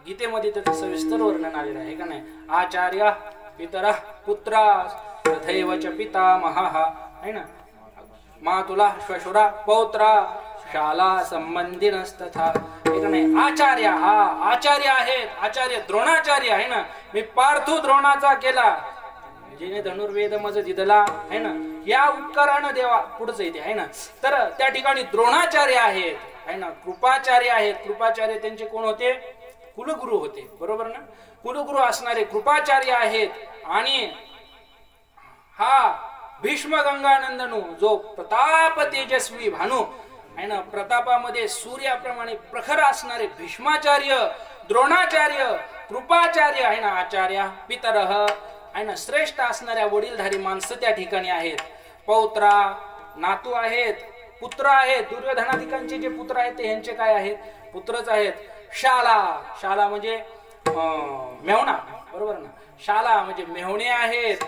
Speaker 1: गीतेमध्ये त्याचं सविस्तर वर्णन आलेलं आहे का नाही. आचार्य पितरा पुत्रा तथैव च पितामहः है ना, मातुला श्वशुरा पौत्रा शाला संबंधिनस्तथा एक नाही. आचार्य, हा आचार्य आहेत, आचार्य द्रोणाचार्य आहे ना. मी पार्थो द्रोणाचा केला जिने धनुर्वेद मज दिदला आहे ना, या उपकारानं देवा पुढचं येते आहे ना. तर त्या ठिकाणी द्रोणाचार्य आहेत आहे ना, कृपाचार्य आहेत. कृपाचार्य त्यांचे कोण होते, कुलगुरु होते, बरोबर ना. कुलगुरु असणारे कृपाचार्य आहेत. आणि हा भीष्म गंगानंदनू जो प्रताप तेजस्वी भानू आहे ना, प्रतापामध्ये सूर्याप्रमाणे प्रखर असणारे भीष्माचार्य, द्रोणाचार्य, कृपाचार्य आहे ना, आचार्य पितरः आहे ना, श्रेष्ठ असणाऱ्या वडीलधारी माणसं त्या ठिकाणी आहेत. पौत्रा नातू आहेत, पुत्र आहेत. दुर्योधनाधिकांचे जे पुत्र आहेत ते यांचे काय आहेत, पुत्रच आहेत. शाला म्हणजे मेहुणा, बरोबर ना. शाला म्हणजे मेहुणे आहेत.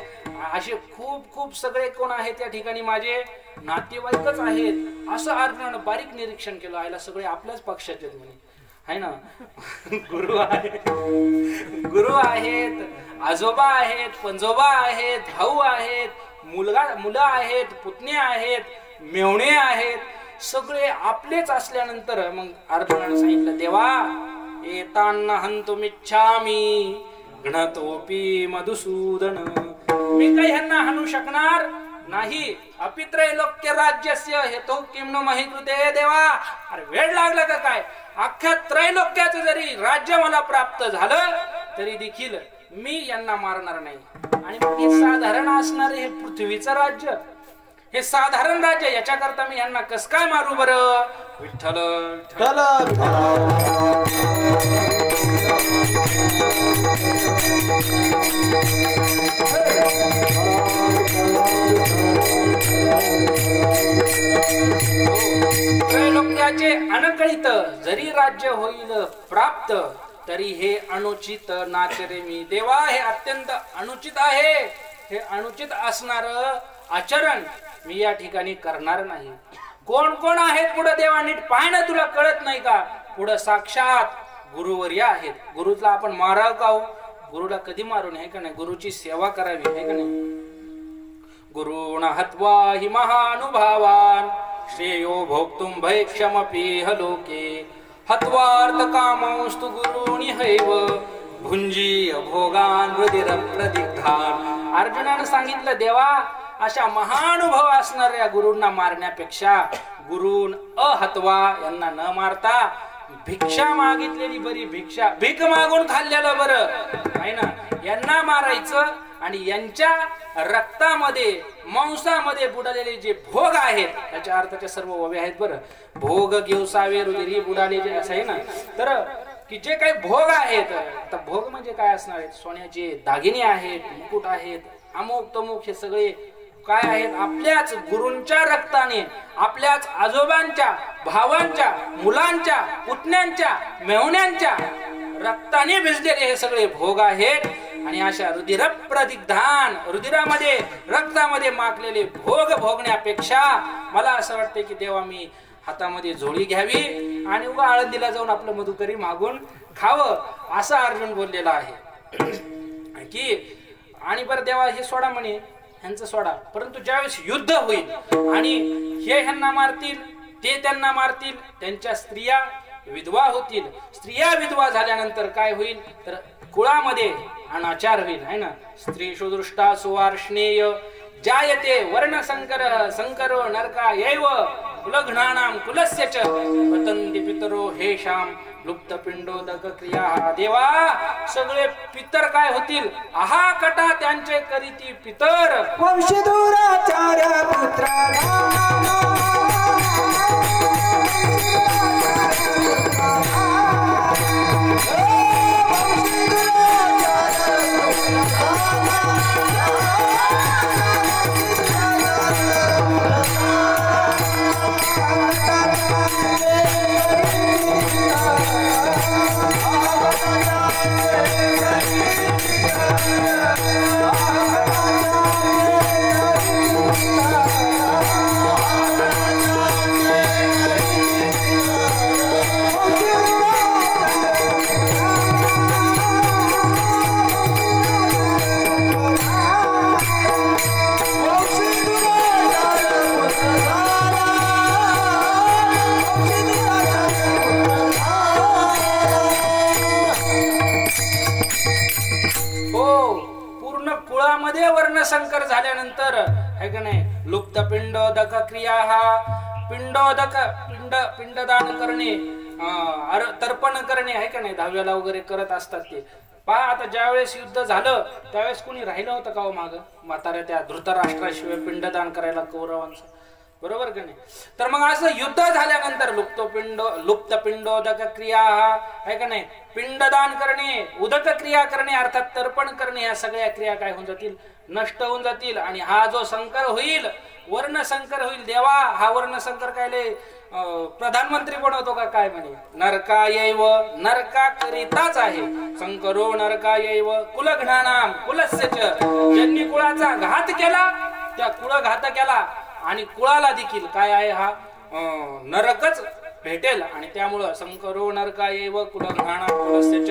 Speaker 1: असे खूप खूप सगळे कोण आहेत या ठिकाणी माझे नातेवाईकच आहेत असं अर्जुनानं बारीक निरीक्षण केलं. आयला सगळे आपल्याच पक्षाचे आहेत म्हणे, आहे ना. गुरु आहेत, गुरु आहेत, आजोबा आहेत, पंजोबा आहेत, भाऊ आहेत, मुलं आहेत, पुतणे आहेत, मेवणे आहेत, सगळे आपलेच असल्यानंतर मग अर्जुनाने सांगितलं, देवा एतांना हंतुमिच्छामी घ्नतोपी मधुसूदन. मी काही ह्यांना हाणू शकणार नाही. अपित्रैलोक्य राज्यस्य हेतु किम नो मही कृते देवा. अरे वेळ लागला का काय? अख्ख्या त्रैलोक्याचं जरी राज्य मला प्राप्त झालं तरी देखील मी यांना मारणार नाही. आणि मग हे साधारण असणारे हे पृथ्वीचं राज्य, हे साधारण राज्य, याच्याकरता मी यांना कस काय मारू बरं. विठ्ठल त्रैलोक्याचे अनकळित जरी राज्य होईल प्राप्त तरी हे अनुचित नाचरे मी. देवा हे अत्यंत अनुचित आहे. हे अनुचित असणार आचरण मी या ठिकाणी करणार नाही. कोण कोण आहेत पुढे देवा नीट पाहणं तुला कळत नाही का. पुढे साक्षात गुरुवर्य आहेत. गुरुला आपण माराव का हो? गुरुला कधी मारू नये का नाही. गुरुची सेवा करावी आहे का नाही. गुरुण हत्वा हि महानुभावान श्रेयो भोक्तुम भैक्षमपि हलोके हत्वार्थ कामोस्तु गुरुणी हैव भुंजी भोगान रुधिर प्रदिग्धान. अर्जुनानं सांगितलं, देवा अशा महानुभव असणाऱ्या गुरूंना मारण्यापेक्षा गुरून अहत्वा यांना न मारता भिक्षा मागितलेली बरी. भिक्षा भीक मागून खाल्लेलं बरं आहे ना. यांना मारायचं आणि यांच्या रक्तामध्ये मांसामध्ये बुडालेले जे भोग आहेत त्याच्या अर्थाच्या सर्व ववे आहेत बरं. भोग घेवसावे रुधिरी बुडाले जे असं आहे ना. तर की जे काही भोग आहेत, तर भोग म्हणजे काय असणार आहेत. सोन्याचे दागिने आहेत, मुकुट आहेत, अमुक तमुक हे सगळे काय आहेत. आपल्याच गुरूंच्या रक्ताने, आपल्याच आजोबांच्या, भावांच्या, मुलांच्या, पुतण्यांच्या, मेहुण्यांच्या रक्ताने भिजलेले हे सगळे भोग आहेत. आणि अशा रुधिर प्रदिग्धान, रुधिरामध्ये रक्तामध्ये माखलेले भोग भोगण्यापेक्षा मला असं वाटतं की देवा मी हातामध्ये झोळी घ्यावी आणि उगा आळंदीला जाऊन आपलं मधुकरी मागून खावं असं अर्जुन बोललेला आहे की. आणि बरं देवा हे सोडा म्हणे, ह्यांचं सोडा, परंतु ज्यावेळेस युद्ध होईल आणि हे ह्यांना मारतील, ते त्यांना मारतील, त्यांच्या स्त्रिया विधवा होतील. स्त्रिया विधवा झाल्यानंतर काय होईल तर कुळामध्ये अनाचार होईल आहे ना. स्त्रीषु दृष्टा सुवार्ष्णेय जायते वर्ण संकरो नरका यैव कुलघ्नानाम कुलस्य च पतन्ति पितरो हेषाम लुप्त पिंडोदक क्रिया. देवा सगळे पितर काय होतील. आहा कटा त्यांचे करीती पितर
Speaker 2: वंशधुराचार्य पुत्र
Speaker 1: वर्णसंकर झाल्यानंतर आहे का नाही. लुप्त पिंडोदक क्रिया, हा पिंडोदक पिंडदान करणे, तर्पण करणे आहे का नाही. 10व्याला वगैरे करत असतात ते. पहा आता ज्यावेळेस युद्ध झालं त्यावेळेस कोणी राहिलं होतं का हो माग. म्हाताऱ्या त्या धृतराष्ट्राशिवाय पिंडदान करायला कौरवांचं, बरोबर का नाही. तर मग असं युद्ध झाल्यानंतर लुप्त पिंडोदक क्रिया आहे का नाही. पिंडदान करणे, उदक क्रिया करणे अर्थात तर्पण करणे, या सगळ्या क्रिया काय होऊन जातील, नष्ट होऊन जातील. आणि हा जो संकर होईल, वर्ण संकर होईल. देवा हा वर्ण संकर काय प्रधानमंत्री बनवतो का काय म्हणे, नरकायैव नरका करिताच आहे. संकरो नरकायैव कुलघ्नानाम कुलस्य च, ज्यांनी कुळाचा घात केला त्या कुळघात केला आणि कुळाला देखील काय आहे हा नरकच भेटेल. आणि त्यामुळं संकरो नरकायैव कुलघ्नानाम कुलस्य च.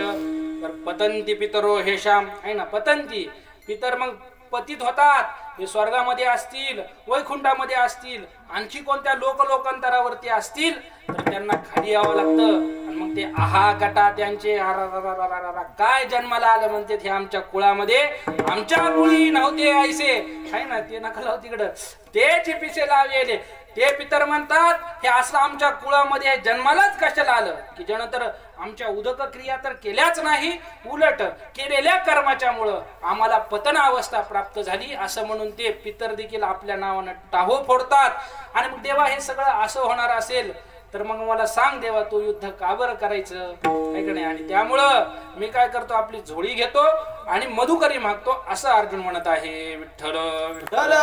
Speaker 1: तर पतंती पितरो हेशाम आहे ना, पतंती पितर मग पतित होतात, हे स्वर्गामध्ये असतील, वैकुंठामध्ये असतील, आणखी कोणत्या लोकांतरावरती असतील तर त्यांना खाली यावं लागतं. आणि मग ते आहा गटा त्यांचे काय जन्माला आलं म्हणते, हे आमच्या कुळामध्ये आमच्या कुळी नव्हते ऐसे आहे ना, ते नका लावू तिकडं, ते चिपिसे लावले. ते पितर म्हणतात हे असं आमच्या कुळामध्ये जन्मालाच कशाला आलं की ज्यानं तर आमच्या उदक क्रिया तर केल्याच नाही, उलट केलेल्या कर्माच्या मुळे आम्हाला पतन अवस्था प्राप्त झाली असं म्हणून ते पितर देखील आपल्या नावानं टाहो फोडतात. आणि मग देवा हे सगळं असं होणार असेल तर मग मला सांग देवा, तू युद्ध का बरं करायचं आहे का नाही. आणि त्यामुळं मी काय करतो, आपली झोळी घेतो आणि मधुकरी मागतो असं अर्जुन म्हणत आहे. विठ्ठल विठ्ठल.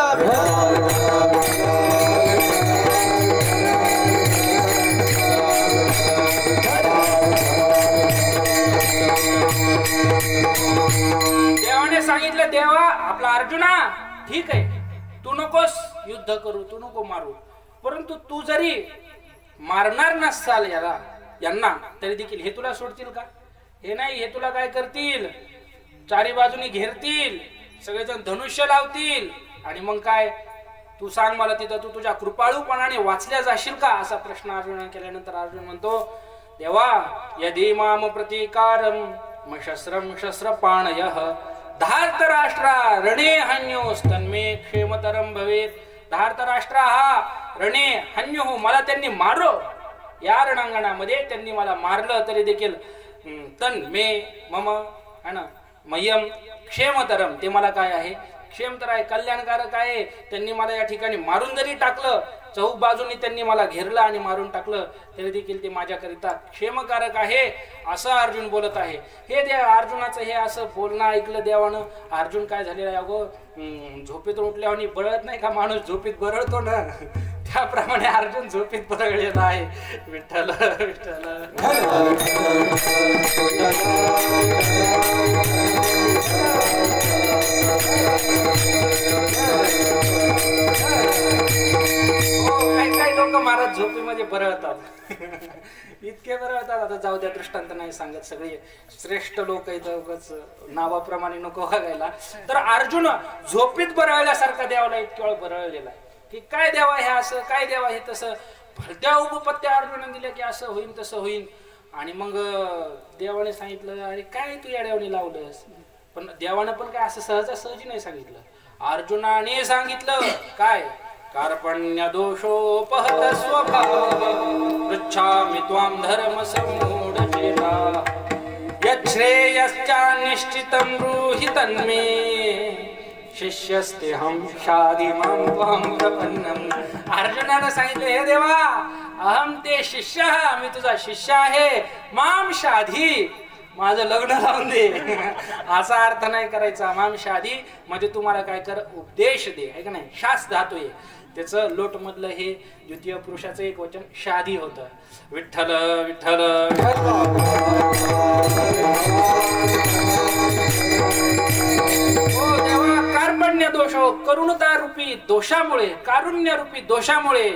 Speaker 1: देवाने सांगितलं, देवा आपला अर्जुना ठीक आहे, तू नकोस युद्ध करू, तू नको मारू, परंतु तू जरी मारणार नसाल यांना तरी देखील हे तुला सोडतील का? हे नाही, हे तुला काय करतील, चारी बाजूनी घेरतील, सगळेजण धनुष्य लावतील आणि मग काय तू सांग मला, तिथं तू तुझ्या कृपाळूपणाने वाचल्या जाशील का असा प्रश्न अर्जुनाने केल्यानंतर अर्जुन म्हणतो, देवा यदि माम प्रतिकारम शस्त्रम शस्त्रपाणयः धार्तराष्ट्रा रणे हन्योस्तन्मे क्षेमतरम भवेत. धार्तराष्ट्रा हा रणे हन्यो हो, मला त्यांनी मारो, या रणांगणामध्ये त्यांनी मला मारलं तरी देखील तन मे मम है ना मयम क्षेमतरम, ते मला काय आहे क्षेम तर आहे, कल्याणकारक आहे. त्यांनी मला या ठिकाणी मारून जरी टाकलं, चौक बाजूनी त्यांनी मला घेरलं आणि मारून टाकलं तरी देखील ते माझ्याकरिता क्षेमकारक आहे असं अर्जुन बोलत आहे. हे अर्जुनाचं हे असं बोलणं ऐकलं देवानं. अर्जुन काय झालेलं आहे, अगो झोपेतून उठल्यावर बरळत नाही का माणूस, झोपेत बरळतो ना, त्याप्रमाणे अर्जुन झोपेत बरळलेला आहे. विठ्ठल विठ्ठल. काही लोक महाराज झोपेमध्ये बरळतात, इतके बरळतात. आता जाऊ द्या, दृष्टांत नाही सांगत, सगळे श्रेष्ठ लोक इथं नावाप्रमाणे नको बघायला. तर अर्जुन झोपेत बरळल्यासारखा देवाला इतक्या वेळ बरळलेला आहे की काय देवा हे असं, काय देवा हे तसं, भलत्या उपपत्त्या अर्जुनाने दिल्या की असं होईन तसं होईन. आणि मग देवाने सांगितलं, अरे काय तू या देवाने लावलंस, पण देवानं पण काय असं सहजी नाही सांगितलं. अर्जुनाने सांगितलं काय, कार्पण्य दोषोपहत स्वभाव पृच्छामि त्वां धर्म सम्मूढचेता यच्छ्रेयश्चा निश्चितं ब्रूहि तन्मे शिष्यस्ते हम शादी मां त्वां प्रपन्नम. अर्जुनाने सांगितलं, हे देवा अहम ते शिष्य, मी तुझा शिष्य आहे, माम शाधी, माझं लग्न लावून दे असा अर्थ नाही करायचा. माम शादी म्हणजे तुम्हाला काय कर, उपदेश दे आहे का नाही. शास धातू आहे, त्याचं लोट मधलं हे द्वितीय पुरुषाचं एक वचन शादी होतं. विठ्ठल विठ्ठल. हो देवा, कार्पण्य दोष, करुणता रूपी दोषामुळे, कारुण्य रूपी दोषामुळे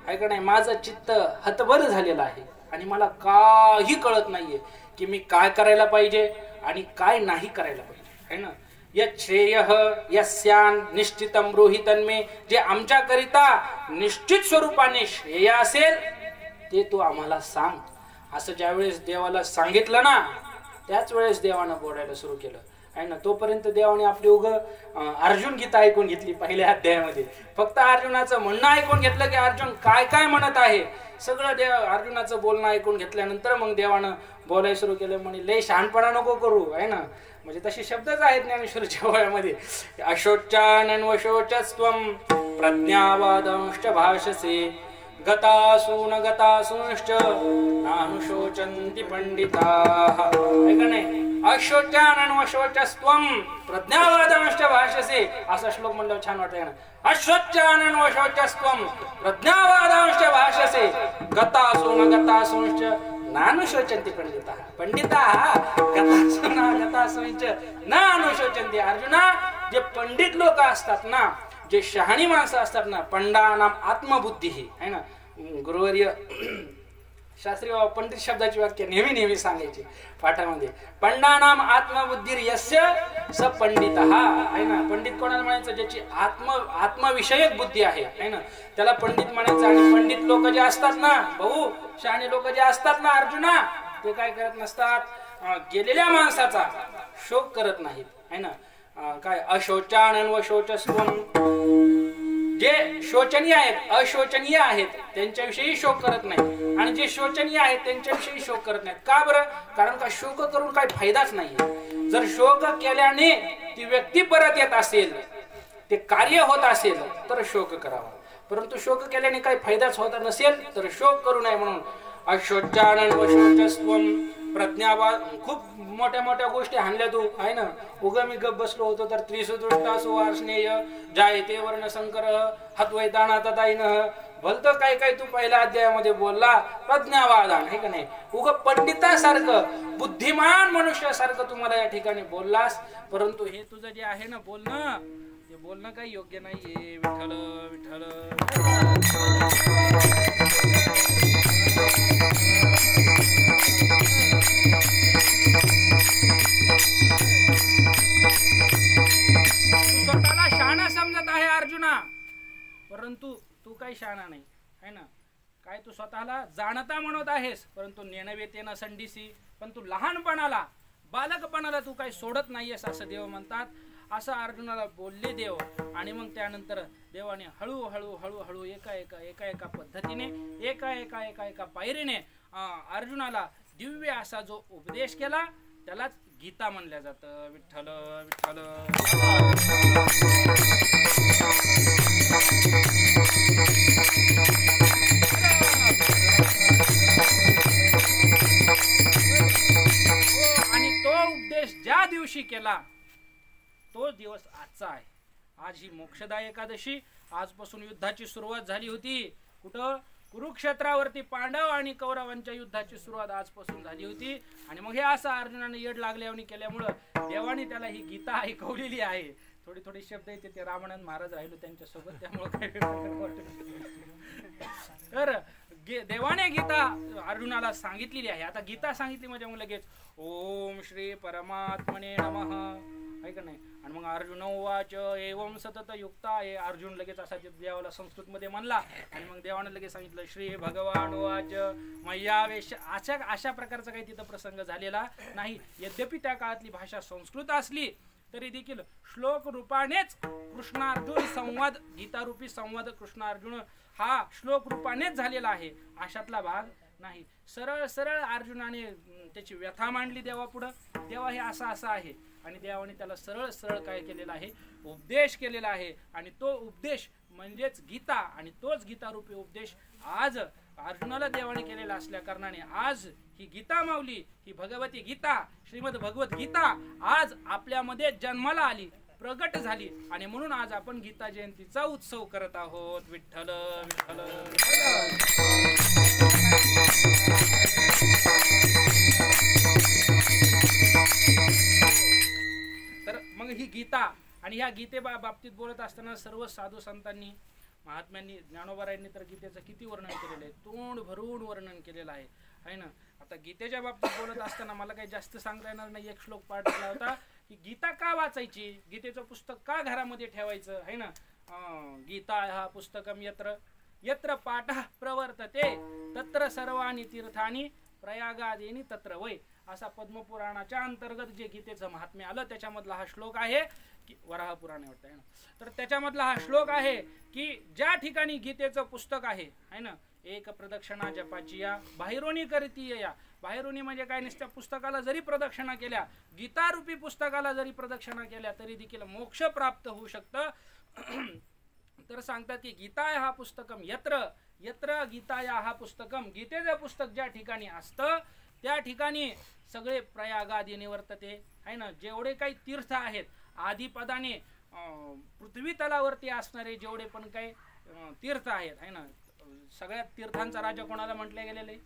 Speaker 1: आहे का नाही माझं चित्त हतबल झालेलं आहे आणि मला काही कळत नाहीये की मी काय करायला पाहिजे आणि काय नाही करायला पाहिजे है ना. यच्छ्रेयः यस्यान निश्चितं ब्रूहि तन्मे, जे आमच्याकरिता निश्चित स्वरूपाने श्रेय असेल ते तू आम्हाला सांग. असं ज्यावेळेस देवाला सांगितलं ना त्याच वेळेस देवानं बोलायला सुरू केलं आहे ना. तोपर्यंत देवाने आपली अर्जुन गीता ऐकून घेतली पहिल्या अध्यायामध्ये. फक्त अर्जुनाचं म्हणणं ऐकून घेतलं की अर्जुन काय काय म्हणत आहे, सगळं अर्जुनाचं बोलणं ऐकून घेतल्यानंतर मग देवानं बोलायला सुरू केलं. म्हणे लय शहाणपणा नको करू आहे ना, म्हणजे तसे शब्दच आहेत ज्ञानेश्वरीच्या वयामध्ये. अशोचानन्वशोचस्त्वं प्रज्ञावादंश्च भाषसे गतासून गतासूंश्च नानुशोचन्ति पंडिताः. ऐका नाही, अशोचानन्वशोचस्त्वं प्रज्ञावादांश्च भाषसे, असा श्लोक म्हणल्यावर छान वाटतंय ना. अशोचानन्वशोचस्त्वं प्रज्ञावादांश्च भाषसे गतासून गतासूंश्च नानुशोचन्ति पंडिताः. पंडिताः गतासून गतासूंश्च नानुशोचन्ति. अर्जुना, जे पंडित लोक असतात ना, जे शहाणी माणसं असतात ना, पंडानाम आत्मबुद्धी ही आहे ना. गुरुवर्य शास्त्री बाबा पंडित शब्दाची वाक्य नेहमी नेहमी सांगायची पाठामध्ये. पंडानाम आत्मबुद्धी यस्य स पंडितः आहे ना. पंडित कोणाला म्हणायचं? ज्याची आत्मविषयक बुद्धी आहे ना, त्याला पंडित म्हणायचं. आणि पंडित लोक जे असतात ना भाऊ, शहाणे लोक जे असतात ना अर्जुना, ते काय करत नसतात, गेलेल्या माणसाचा शोक करत नाहीत आहे ना. काय अशोचानन्वशोचस्त्वं, जे शोचनीय आहेत, अशोचनीय आहेत त्यांच्याविषयी शोक करत नाही, आणि जे शोचनीय आहेत त्यांच्याविषयी शोक करत नाहीत. का बरं? कारण का शोक करून काही फायदाच नाही. जर शोक केल्याने ती व्यक्ती परत येत असेल, ते कार्य होत असेल तर शोक करावा, परंतु शोक केल्याने काही फायदाच होत नसेल तर शोक करू नये. म्हणून अशोचानन्वशोचस्त्वं प्रज्ञावाद. खूप मोठ्या मोठ्या गोष्टी हाणल्या तू आहे ना. उगा मी गप बसलो होतो तर त्रिसुदृष्टा सुवार्ष्णेय जायते वर्ण संकर हत्वैताना तदाईन भलत काय काय तू पहिल्या अध्यायामध्ये बोलला. प्रज्ञावादान आहे का नाही. उगा पंडितासारखं बुद्धिमान मनुष्यासारखं तुम्हाला या ठिकाणी बोललास, परंतु हे तुझं जे आहे ना बोलणं, ते बोलणं काही योग्य नाहीये. विठ्ठल विठ्ठल. स्वतःला शहाणा समजत आहे अर्जुना, परंतु तू काही शहाणा नाही है ना. काय तू स्वतःला जाणता म्हणत आहेस, परंतु नेणवेतेन संडीसी, पण तू लहानपणाला बालकपणाला तू काही सोडत नाहीयेस असं देव म्हणतात. असं अर्जुनाला बोलले देव. आणि मग त्यानंतर देवाने हळूहळू हळूहळू एका एका पद्धतीने एका एका पायरीने अर्जुनाला दिव्य असा जो उपदेश केला त्यालाच गीता म्हणल्या जातं. विठ्ठल विठ्ठल. आणि तो उपदेश ज्या दिवशी केला तो दिवस आजचा आहे. आज ही मोक्षदा एकादशी. आजपासून युद्धाची सुरुवात झाली होती. कुठं? कुरुक्षेत्रावरती पांडव आणि कौरवांच्या युद्धाची सुरुवात आजपासून झाली होती. आणि मग हे असं अर्जुनाने येड लागल्याने केल्यामुळं देवाने त्याला ही गीता ऐकवलेली आहे. थोडी थोडी शब्द येते ते रामानंद महाराज राहिलो त्यांच्यासोबत, त्यामुळे काय तर देवाने गीता अर्जुनाला सांगितलेली आहे. आता गीता सांगितली म्हणजे मग लगेच ओम श्री परमात्मने नमः आहे का नाही. आणि मग अर्जुन उवाच एवं सतत युक्ता आहे. अर्जुन लगेच असा देवाला संस्कृत मध्ये म्हणला. आणि मग देवाने लगेच सांगितलं श्री भगवान उवाच मय्यावेश. अशा प्रकारचा काही तिथं प्रसंग झालेला नाही. यद्यपि त्या काळातली भाषा संस्कृत असली तरी देखील श्लोक रूपानेच कृष्णार्जुन संवाद, गीतारूपी संवाद कृष्णार्जुन हा श्लोक रूपानेच झालेला आहे. अशातला भाग नाही. सरळ सरळ अर्जुनाने त्याची व्यथा मांडली देवापुढं. देवा हे असं असं आहे. आणि देवाने त्याला सरळ सरळ काय केलेला आहे? उपदेश केलेला आहे. आणि तो उपदेश म्हणजेच गीता. आणि तोच गीतारूपी उपदेश आज अर्जुनाला देवाने केलेला असल्या कारणाने आज ही गीता माऊली, ही भगवती गीता, श्रीमद भगवत गीता आज आपल्यामध्ये जन्माला आली, प्रगट झाली. आणि म्हणून आज आपण गीता जयंतीचा उत्सव करत आहोत. विठ्ठल विठ्ठल. तर मग ही गीता आणि ह्या गीते बाबतीत बोलत असताना सर्व साधू संतांनी, महात्म्यांनी, ज्ञानोबारायांनी तर गीतेचं किती वर्णन केलेलं आहे, तोंड भरून वर्णन केलेलं आहे ना. आता गीतेच्या बाबतीत बोलत असताना मला काही जास्त सांगता येणार नाही. एक श्लोक पाठ केला होता की गीता का वाचायची, गीतेचं पुस्तक का घरामध्ये ठेवायचं आहे ना. गीता हा पुस्तकम यत्र यत्र पाठः प्रवर्तते तत्र सर्वाणि तीर्थानि प्रयागादीनि तत्र वै. असा पद्मपुराणाच्या अंतर्गत जे गीतेचं महात्म्य आलं त्याच्यामधला हा श्लोक आहे की वराह पुराण वाटतं आहे ना. तर त्याच्यामधला हा श्लोक आहे की ज्या ठिकाणी गीतेचं पुस्तक आहे ना, एक प्रदक्षिणा जपाची या बाहेरोनी करतीय या. बाहेरोनी म्हणजे काय, नुसत्या पुस्तकाला जरी प्रदक्षिणा केल्या, गीतारूपी पुस्तकाला जरी प्रदक्षिणा केल्या तरी देखील मोक्ष प्राप्त होऊ शकतं. तर सांगतात की गीता हा पुस्तकम यत्र यत्र गीताया हा पुस्तकम, गीतेचं पुस्तक ज्या ठिकाणी असतं त्या ठिकाणी सगळे प्रयागादी निवर्तते आहे ना. जेवढे काही तीर्थ आहेत आदिपदाने पृथ्वी तलावरती असणारे जेवढे पण काही तीर्थ आहेत आहे ना, सगळ्यात तीर्थांचा राजा कोणाला म्हटले गेलेले?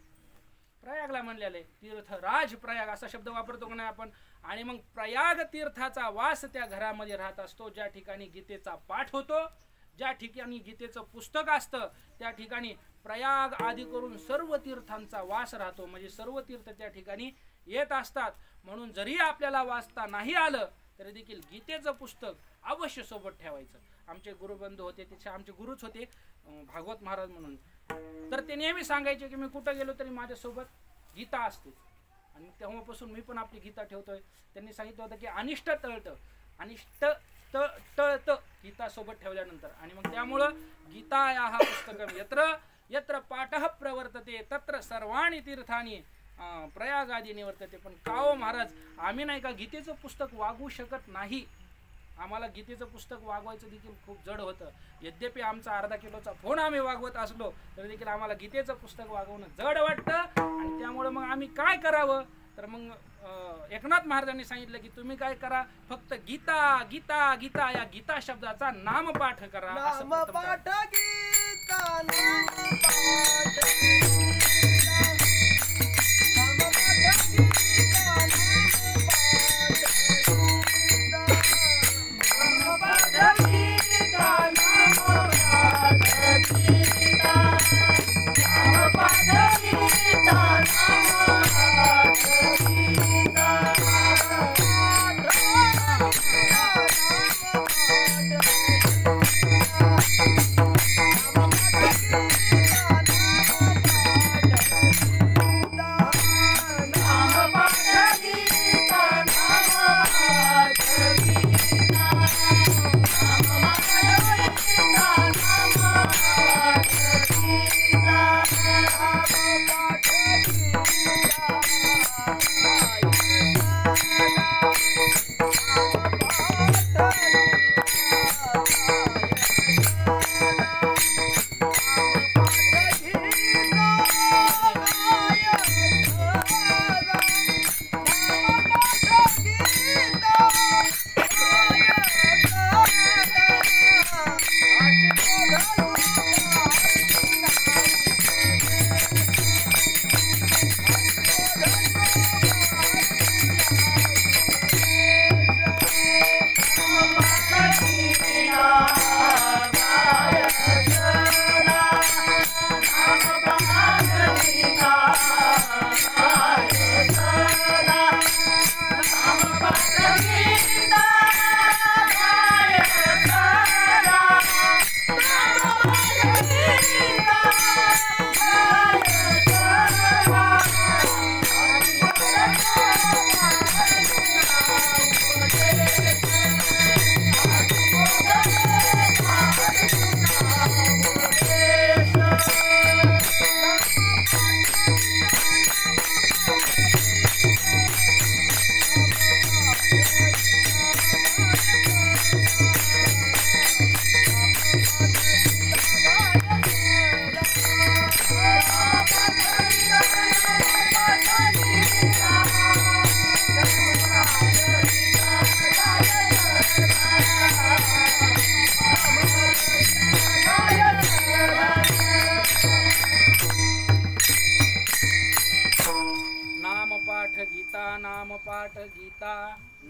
Speaker 1: प्रयागला म्हणलेले. तीर्थराज प्रयाग असा शब्द वापरतो का नाही आपण. आणि मग प्रयाग तीर्थाचा वास त्या घरामध्ये राहत असतो. ज्या ठिकाणी गीतेचा पाठ होतो, ज्या ठिकाणी गीतेचं पुस्तक असतं त्या ठिकाणी प्रयाग आदी करून सर्व तीर्थांचा वास राहतो. म्हणजे सर्व तीर्थ त्या ठिकाणी येत असतात. म्हणून जरी आपल्याला वाचता नाही आलं तरी देखील गीतेचं पुस्तक अवश्य सोबत ठेवायचं. आमचे गुरुबंधू होते, त्याचे आमचे गुरुच होते भागवत महाराज म्हणून. तर ते नेहमी सांगायचे की मी कुठं गेलो तरी माझ्यासोबत गीता असते. आणि तेव्हापासून मी पण आपली गीता ठेवतोय. त्यांनी सांगितलं होतं की अनिष्ट टळतं, अनिष्ट टळतं गीता सोबत ठेवल्यानंतर. आणि मग त्यामुळं गीता या हा पुस्तकम यत्र यत्र पाठः प्रवर्तते तत्र सर्वाणि तीर्थानी प्रयागादी निवर्तते. पण काओ महाराज, आम्ही नाही का गीतेचं पुस्तक वागवू शकत नाही. आम्हाला गीतेचं पुस्तक वागवायचं देखील खूप जड होतं. यद्यपि आमचा अर्धा किलोचा फोन आम्ही वागवत असलो तरी देखील आम्हाला गीतेचं पुस्तक वागवणं जड वाटतं. आणि त्यामुळे मग आम्ही काय करावं, तर मग एकनाथ महाराजांनी सांगितलं की तुम्ही काय करा, फक्त गीता गीता गीता या गीता शब्दाचा नामपाठ करा.
Speaker 2: नामपाठ गीता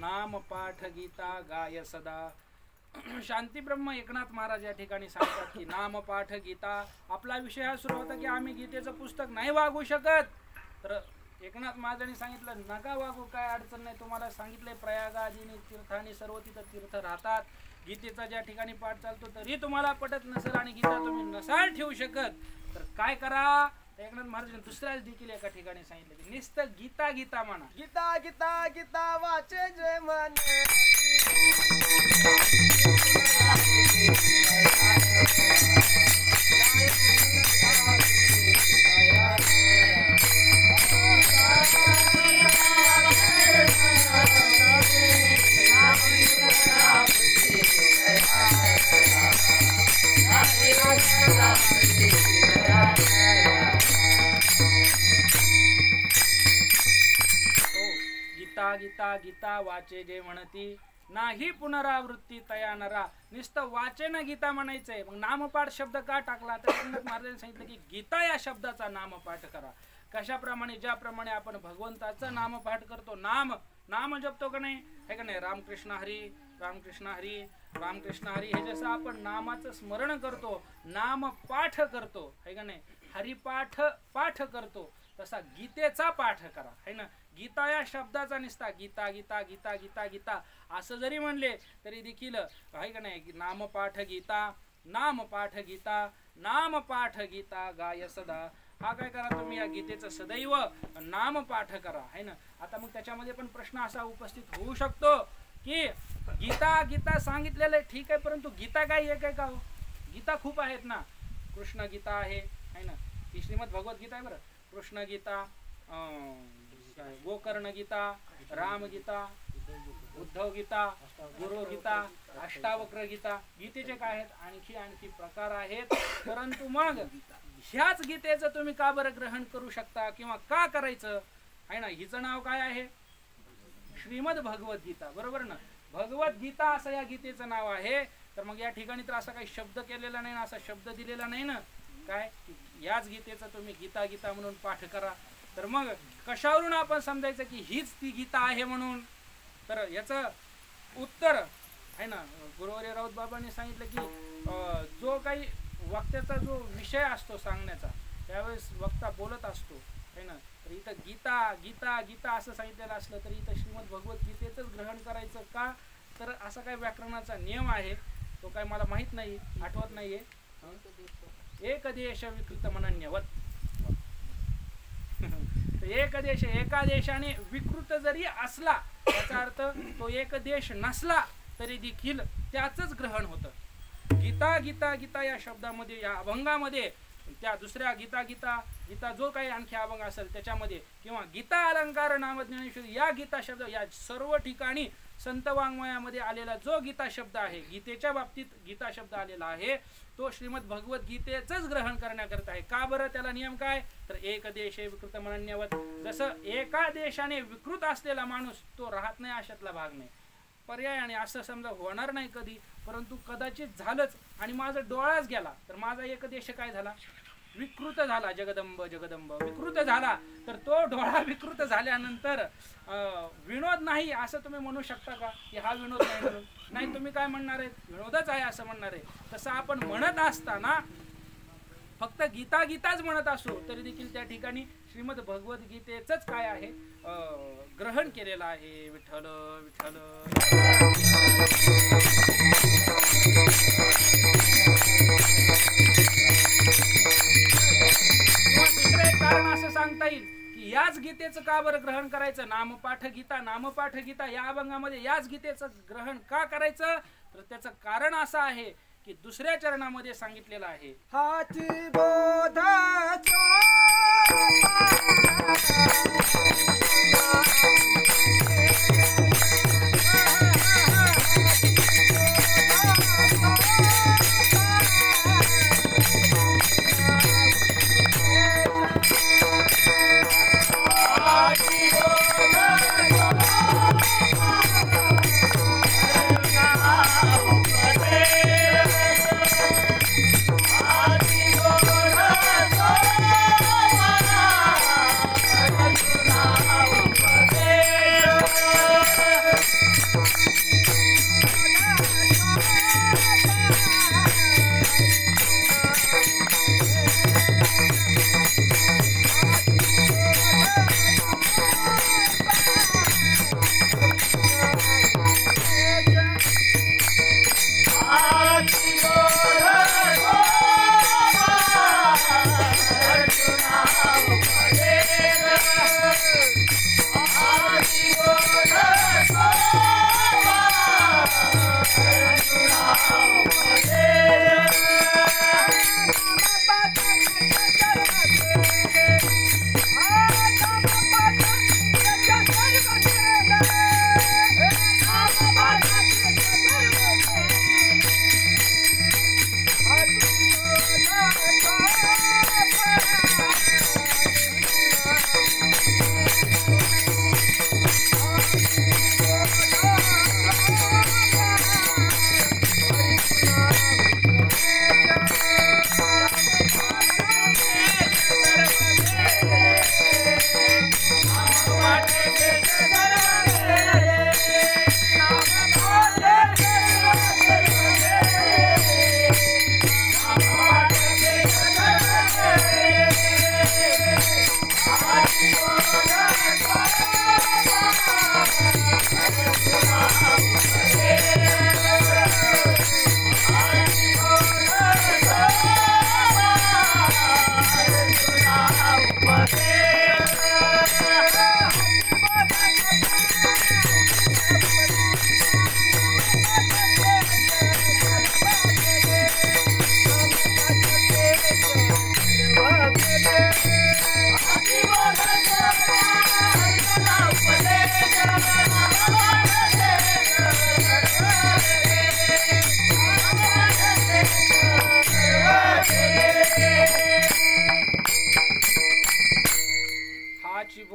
Speaker 2: नामपाठ
Speaker 1: गाय सदा. शांती ब्रह्म एकनाथ महाराज या ठिकाणी सांगतात की नामपाठ गीता. आपला विषय हा सुरू होता की आम्ही गीतेचं पुस्तक नाही वागू शकत. तर एकनाथ महाराजांनी सांगितलं नका वागू, काय अडचण नाही. तुम्हाला सांगितलंय प्रयागादीने तीर्थाने सर्व तिथं तीर्थ राहतात. गीतेचा ज्या ठिकाणी पाठ चालतो तरी तुम्हाला पटत नसेल आणि गीता तुम्ही नसाल ठेवू शकत तर काय करा. एकनाथ महाराजांनी दुसऱ्याच देखील एका ठिकाणी सांगितलं की नुसतं गीता गीता म्हणा.
Speaker 2: गीता गीता गीता वाचे जे मन
Speaker 3: Hare
Speaker 1: गीता गीता गीता वाचे जे म्हणती नाही पुनरावृत्ती तया नरा. नुसतं वाचे ना गीता म्हणायचंय, मग नामपाठ शब्द का टाकला तर महाराजांनी सांगितलं की गीता या शब्दाचा नामपाठ करा. कशाप्रमाणे, ज्याप्रमाणे आपण भगवंताचं नामपाठ करतो, नाम जपतो का नाही, हे का नाही, रामकृष्ण हरी रामकृष्ण हरी रामकृष्ण हरी, हे जसं आपण नामाचं स्मरण करतो, नाम पाठ करतो, हे का नाही, हरिपाठ पाठ करतो, तसा गीतेचा पाठ करा, है ना. गीता या शब्दाचा निसता गीता गीता गीता गीता गीता असं जरी म्हणले तरी देखील आहे का नाही, नामपाठ गीता नामपाठ गीता नामपाठ गीता गाय सदा. हा काय करा तुम्ही, या गीतेचं सदैव नामपाठ करा, है ना. आता मग त्याच्यामध्ये पण प्रश्न असा उपस्थित होऊ शकतो की गीता गीता सांगितलेलं आहे ठीक आहे, परंतु गीता काय एक आहे का हो? गीता खूप आहेत ना. कृष्ण गीता आहे ना, ही श्रीमद भगवत गीता आहे बरं. कृष्ण गीता, गोकर्ण गीता, राम गीता, उद्धव गीता, गुरु गीता, अष्टावक्र गीता. गीतेचे काय आहेत, आणखी प्रकार आहेत. परंतु मग ह्याच गीतेचं तुम्ही का बरं ग्रहण करू शकता किंवा का करायचं, आहे ना. हिचं नाव काय आहे, श्रीमद भगवत गीता, बरोबर ना. भगवत गीता असं या गीतेचं नाव आहे. तर मग या ठिकाणी तर असा काही शब्द केलेला नाही ना, असा शब्द दिलेला नाही ना, काय याच गीतेचं तुम्ही गीता गीता म्हणून पाठ करा. तर मग कशावरून आपण समजायचं की हीच ती गीता आहे म्हणून. तर याचं उत्तर आहे ना, गुरुवर्य राऊत बाबांनी सांगितलं की जो काही वक्त्याचा जो विषय असतो सांगण्याचा, त्यावेळेस वक्ता बोलत असतो, है ना. तर इथं गीता गीता गीता असं सांगितलेलं असलं तरी इथं श्रीमद भगवत गीतेचंच ग्रहण करायचं का, तर असा काही व्याकरणाचा नियम आहे, तो काय मला माहीत नाही, आठवत नाहीये. एक देश विकृत मनन्यवत. एक देश, एका देशाने विकृत जरी असला, याचा अर्थ तो एक देश नसला तरी देखील त्याचंच ग्रहण होतं. गीता गीता गीता या शब्दामध्ये, या अभंगामध्ये, त्या दुसऱ्या गीता गीता गीता जो काही आणखी अभंग असेल त्याच्यामध्ये, किंवा गीता अलंकार नामज्ञानेश्वर या गीता शब्द, या सर्व ठिकाणी संत वाङ्मयामध्ये आलेला जो गीता शब्द आहे, गीतेच्या बाबतीत गीता शब्द आलेला आहे, तो श्रीमद भगवत गीतेचंच ग्रहण करण्याकरता आहे. का बरं, त्याला नियम काय, तर एक देशे विकृत मनन्यवत. जसं एका देशाने विकृत असलेला माणूस तो राहत नाही, अशातला भाग नाही. पर्यायाने असं समजा होणार नाही कधी, परंतु कदाचित झालंच आणि माझा डोळाच गेला तर माझा एक देश काय झाला, विकृत झाला. जगदंब जगदंब विकृत झाला. तर तो डोळा विकृत झाल्यानंतर विनोद नाही असं तुम्ही म्हणू शकता का, की हा विनोद नाही म्हणून? नाही, तुम्ही काय म्हणणार आहे, विनोदच आहे असं म्हणणार आहे. तसं आपण म्हणत असताना फक्त गीता गीताच म्हणत असो तरी देखील त्या ठिकाणी श्रीमद भगवत गीतेचंच काय आहे, ग्रहण केलेलं आहे. विठ्ठल विठ्ठल. किंवा दुसरं एक कारण असं सांगता येईल की याच गीतेचं का बरं ग्रहण करायचं, नामपाठ गीता या अभंगामध्ये याच गीतेचं ग्रहण का करायचं, तर त्याचं कारण असं आहे की दुसऱ्या चरणामध्ये सांगितलेलं आहे,
Speaker 2: हाची बोध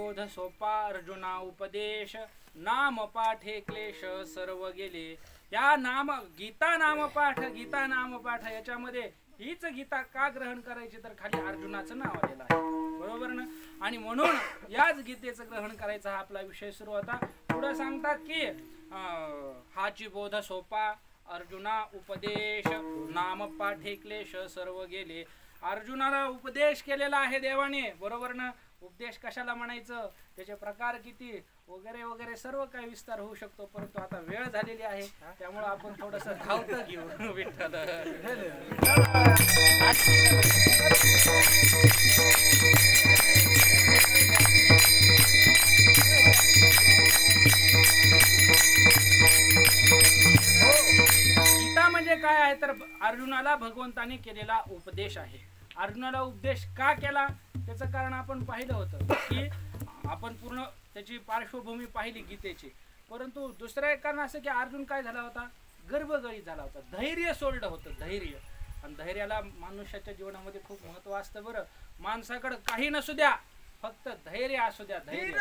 Speaker 1: बोध सोपा अर्जुना उपदेश नाम पाठे क्लेश सर्व गेले. या गीता नाम पाठ याच्यामध्ये हीच गीता का ग्रहण करायची तर खाली अर्जुनाचं नाव आलेलं आहे, बरोबर ना. आणि म्हणून याच गीतेचं ग्रहण करायचा हा आपला विषय सुरू होता. पुढे सांगतात की हाची बोध सोपा अर्जुना उपदेश नाम पाठे क्लेश सर्व गेले. अर्जुनाला उपदेश केलेला आहे देवाने, बरोबर ना. उपदेश कशाला म्हणायचं, त्याचे प्रकार किती वगैरे वगैरे सर्व काही विस्तार होऊ शकतो, परंतु आता वेळ झालेली आहे त्यामुळे आपण थोडस धावतं घेऊ विठ्ठल. गीता म्हणजे काय आहे तर अर्जुनाला भगवंताने केलेला उपदेश आहे. अर्जुनाला उपदेश का केला त्याचं कारण आपण पाहिलं होतं की आपण पूर्ण त्याची पार्श्वभूमी पाहिली गीतेची. परंतु दुसरं एक कारण असं की अर्जुन काय झाला होता, गर्भगळीत झाला होता, धैर्य सोडलं होतं, धैर्य. आणि धैर्याला मनुष्याच्या जीवनामध्ये खूप महत्व असतं बरं. माणसाकडे काही नसू द्या, फक्त धैर्य असू द्या. धैर्य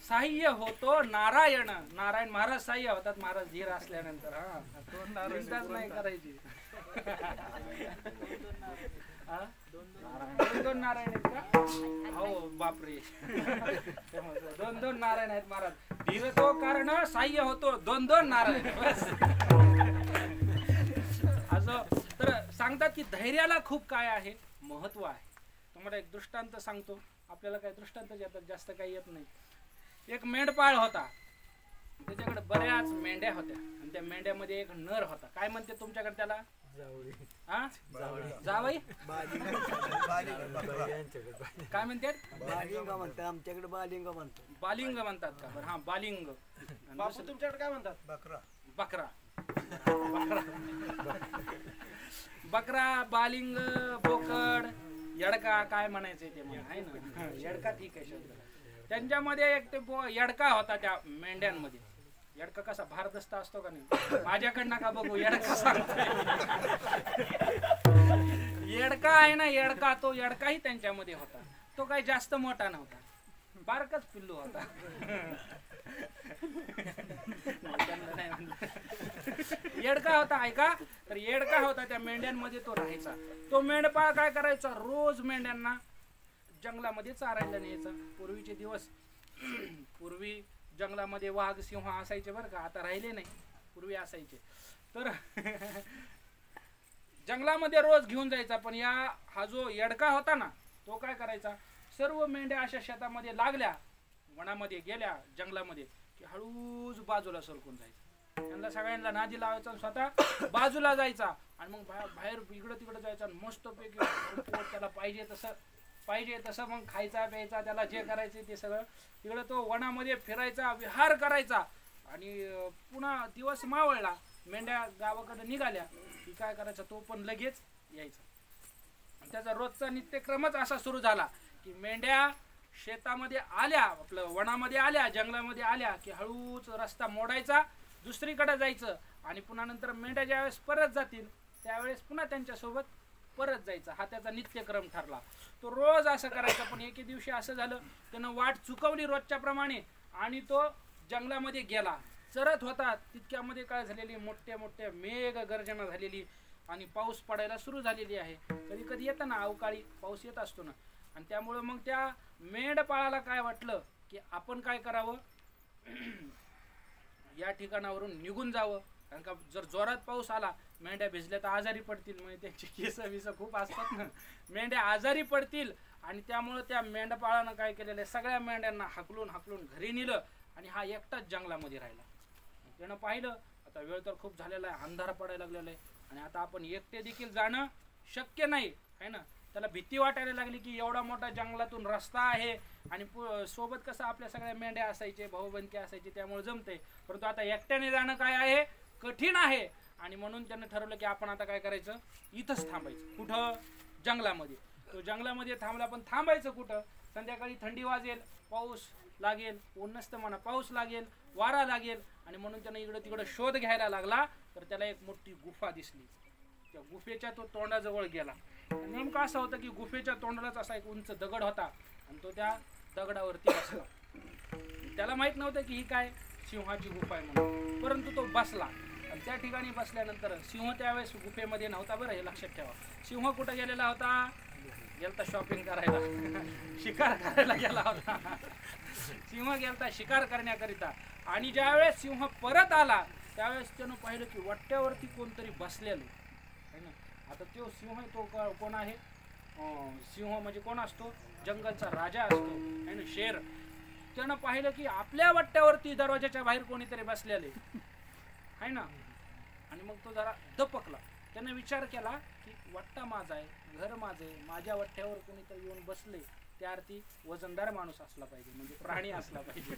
Speaker 1: साह्य होतो नारायण. नारायण महाराज साह्य होतात, महाराज धीर असल्यानंतर. नाही करायची. दोन नारायण आहेत का? हो बापरे. दोन नारायण आहेत महाराज. धीर तो कारण साह्य होतो दोन नारायण. असं तर सांगतात की धैर्याला खूप काय आहे, महत्व आहे. तुम्हाला एक दृष्टांत सांगतो. आपल्याला काही दृष्टांत येतात, जास्त काही येत नाही. एक मेंढपाळ होता, त्याच्याकडे बऱ्याच मेंढ्या होत्या आणि त्या मेंढ्यामध्ये एक नर होता. काय म्हणते तुमच्याकडे त्याला? जावई. काय म्हणतात?
Speaker 2: आमच्याकडे बालिंग म्हणतात.
Speaker 1: बालिंग म्हणतात का? बरं, हा बालिंग.
Speaker 2: तुमच्याकडे काय म्हणतात?
Speaker 1: बकरा. बकरा, बालिंग, बोकड, येडका काय म्हणायचंय ते मला आहे ना. येडका ठीक आहे शब्द. त्यांच्यामध्ये एक ते येडका होता त्या मेंढ्यांमध्ये. येडका कसा भारदस्त असतो का नाही? माझ्याकडनं का बघू येडका सांगतोय. येडका आहे ना, येडका. तो येडकाही त्यांच्यामध्ये होता. तो काही जास्त मोठा नव्हता, बारकच पिल्लू होता. येडका होता, ऐका. तर येडका होता, त्या मेंढ्यांमध्ये तो राहायचा. तो मेंढपाळ काय करायचा, रोज मेंढ्यांना जंगलामध्ये चारायला न्यायचा. पूर्वीचे दिवस, पूर्वी जंगलामध्ये वाघ सिंह असायचे बरं का, आता राहिले नाही, पूर्वी असायचे. तर जंगलामध्ये रोज घेऊन जायचा. पण हा जो येडका होता ना, तो काय करायचा, सर्व मेंढ्या अशा शेतामध्ये लागल्या, वनामध्ये गेल्या, जंगलामध्ये, की हळूच बाजूला सरकून जायचा. त्यांना सगळ्यांना नादी लावायचा, स्वतः बाजूला जायचा. आणि मग बाहेर इकडं तिकडं जायचा. मस्तपैकी त्याला पाहिजे तसं मग खायचा प्यायचा, त्याला जे करायचे ते सगळं. तिकडं तो वनामध्ये फिरायचा, विहार करायचा. आणि पुन्हा दिवस मावळला, मेंढ्या गावाकडे निघाल्या की काय करायचा, तो पण लगेच यायचा. त्याचा रोजचा नित्यक्रमच असा सुरू झाला की मेंढ्या शेतामध्ये आल्या, आपलं वनामध्ये आल्या, जंगलामध्ये आल्या की हळूच रस्ता मोडायचा, दुसरीकडे जायचं. आणि पुन्हा नंतर मेंढ्या ज्यावेळेस परत जातील त्यावेळेस पुन्हा त्यांच्यासोबत परत जायचा. हा त्याचा नित्यक्रम ठरला. तो रोज असं करायचा. पण एके दिवशी असं झालं, त्यानं वाट चुकवली रोजच्या प्रमाणे आणि तो जंगलामध्ये गेला. चरत होता तितक्यामध्ये काय झालेली, मोठ्या मोठ्या मेघ गर्जना झालेली आणि पाऊस पडायला सुरू झालेली आहे. कधी कधी येतं ना, अवकाळी पाऊस येत असतो ना. आणि त्यामुळं मग त्या मेंढपाळाला काय वाटलं की आपण काय करावं, या ठिकाणावरून निघून जावं. कारण का जर जोरात पाऊस आला, मेंढ्या भिजल्या तर आजारी पडतील. म्हणजे त्यांची केस विस खूप असतात ना, मेंढ्या आजारी पडतील. आणि त्यामुळं त्या मेंढपाळानं काय केलेलं आहे, सगळ्या मेंढ्यांना हाकलून घरी नेलं आणि हा एकटाच जंगलामध्ये राहिला. त्यानं पाहिलं आता वेळ तर खूप झालेला आहे, अंधार पडायला लागलेला आहे आणि आता आपण एकटे देखील जाणं शक्य नाही आहे ना. त्याला भीती वाटायला लागली की एवढा मोठा जंगलातून रस्ता आहे आणि सोबत कसं आपल्या सगळ्या मेंढ्या असायचे, भाऊबंदकी असायचे, त्यामुळे जमते. परंतु आता एकट्याने जाणं काय आहे, कठीण आहे. आणि म्हणून त्यानं ठरवलं की आपण आता काय करायचं, इथंच थांबायचं. कुठं, जंगलामध्ये. तो जंगलामध्ये थांबला, पण थांबायचं कुठं, संध्याकाळी थंडी वाजेल, पाऊस लागेल, ऊन नसतं म्हणा, पाऊस लागेल, वारा लागेल. आणि म्हणून त्यानं इकडं तिकडं शोध घ्यायला लागला. तर त्याला एक मोठी गुफा दिसली. त्या गुफेच्या तो तोंडाजवळ गेला. नेमकं असं होतं की गुफेच्या तोंडालाच असा एक उंच दगड होता आणि तो त्या दगडावरती बसला. त्याला माहित नव्हतं की ही काय सिंहाची गुफा आहे म्हणून, परंतु तो बसला. आणि त्या ठिकाणी बसल्यानंतर सिंह त्यावेळेस गुफेमध्ये नव्हता, बरं हे लक्षात ठेवा. सिंह कुठं गेलेला होता, गेलता शॉपिंग करायला, शिकार करायला गेला होता. सिंह गेलता शिकार करण्याकरिता. आणि ज्यावेळेस सिंह परत आला त्यावेळेस त्यानं पाहिलं की वट्ट्यावरती कोणतरी बसलेलं आहे ना. आता तो सिंह तो कोण आहे, सिंह म्हणजे कोण असतो, जंगलचा राजा असतो आहे ना, शेर. त्यानं पाहिलं की आपल्या वट्ट्यावरती दरवाजाच्या बाहेर कोणीतरी बसलेले आहे ना. आणि मग तो जरा दपकला. त्यानं विचार केला की वट्टा माझा आहे, घर माझं आहे, माझ्या वट्ट्यावर कोणीतरी येऊन बसले, त्या अर्थी वजनदार माणूस असला पाहिजे, म्हणजे प्राणी असला पाहिजे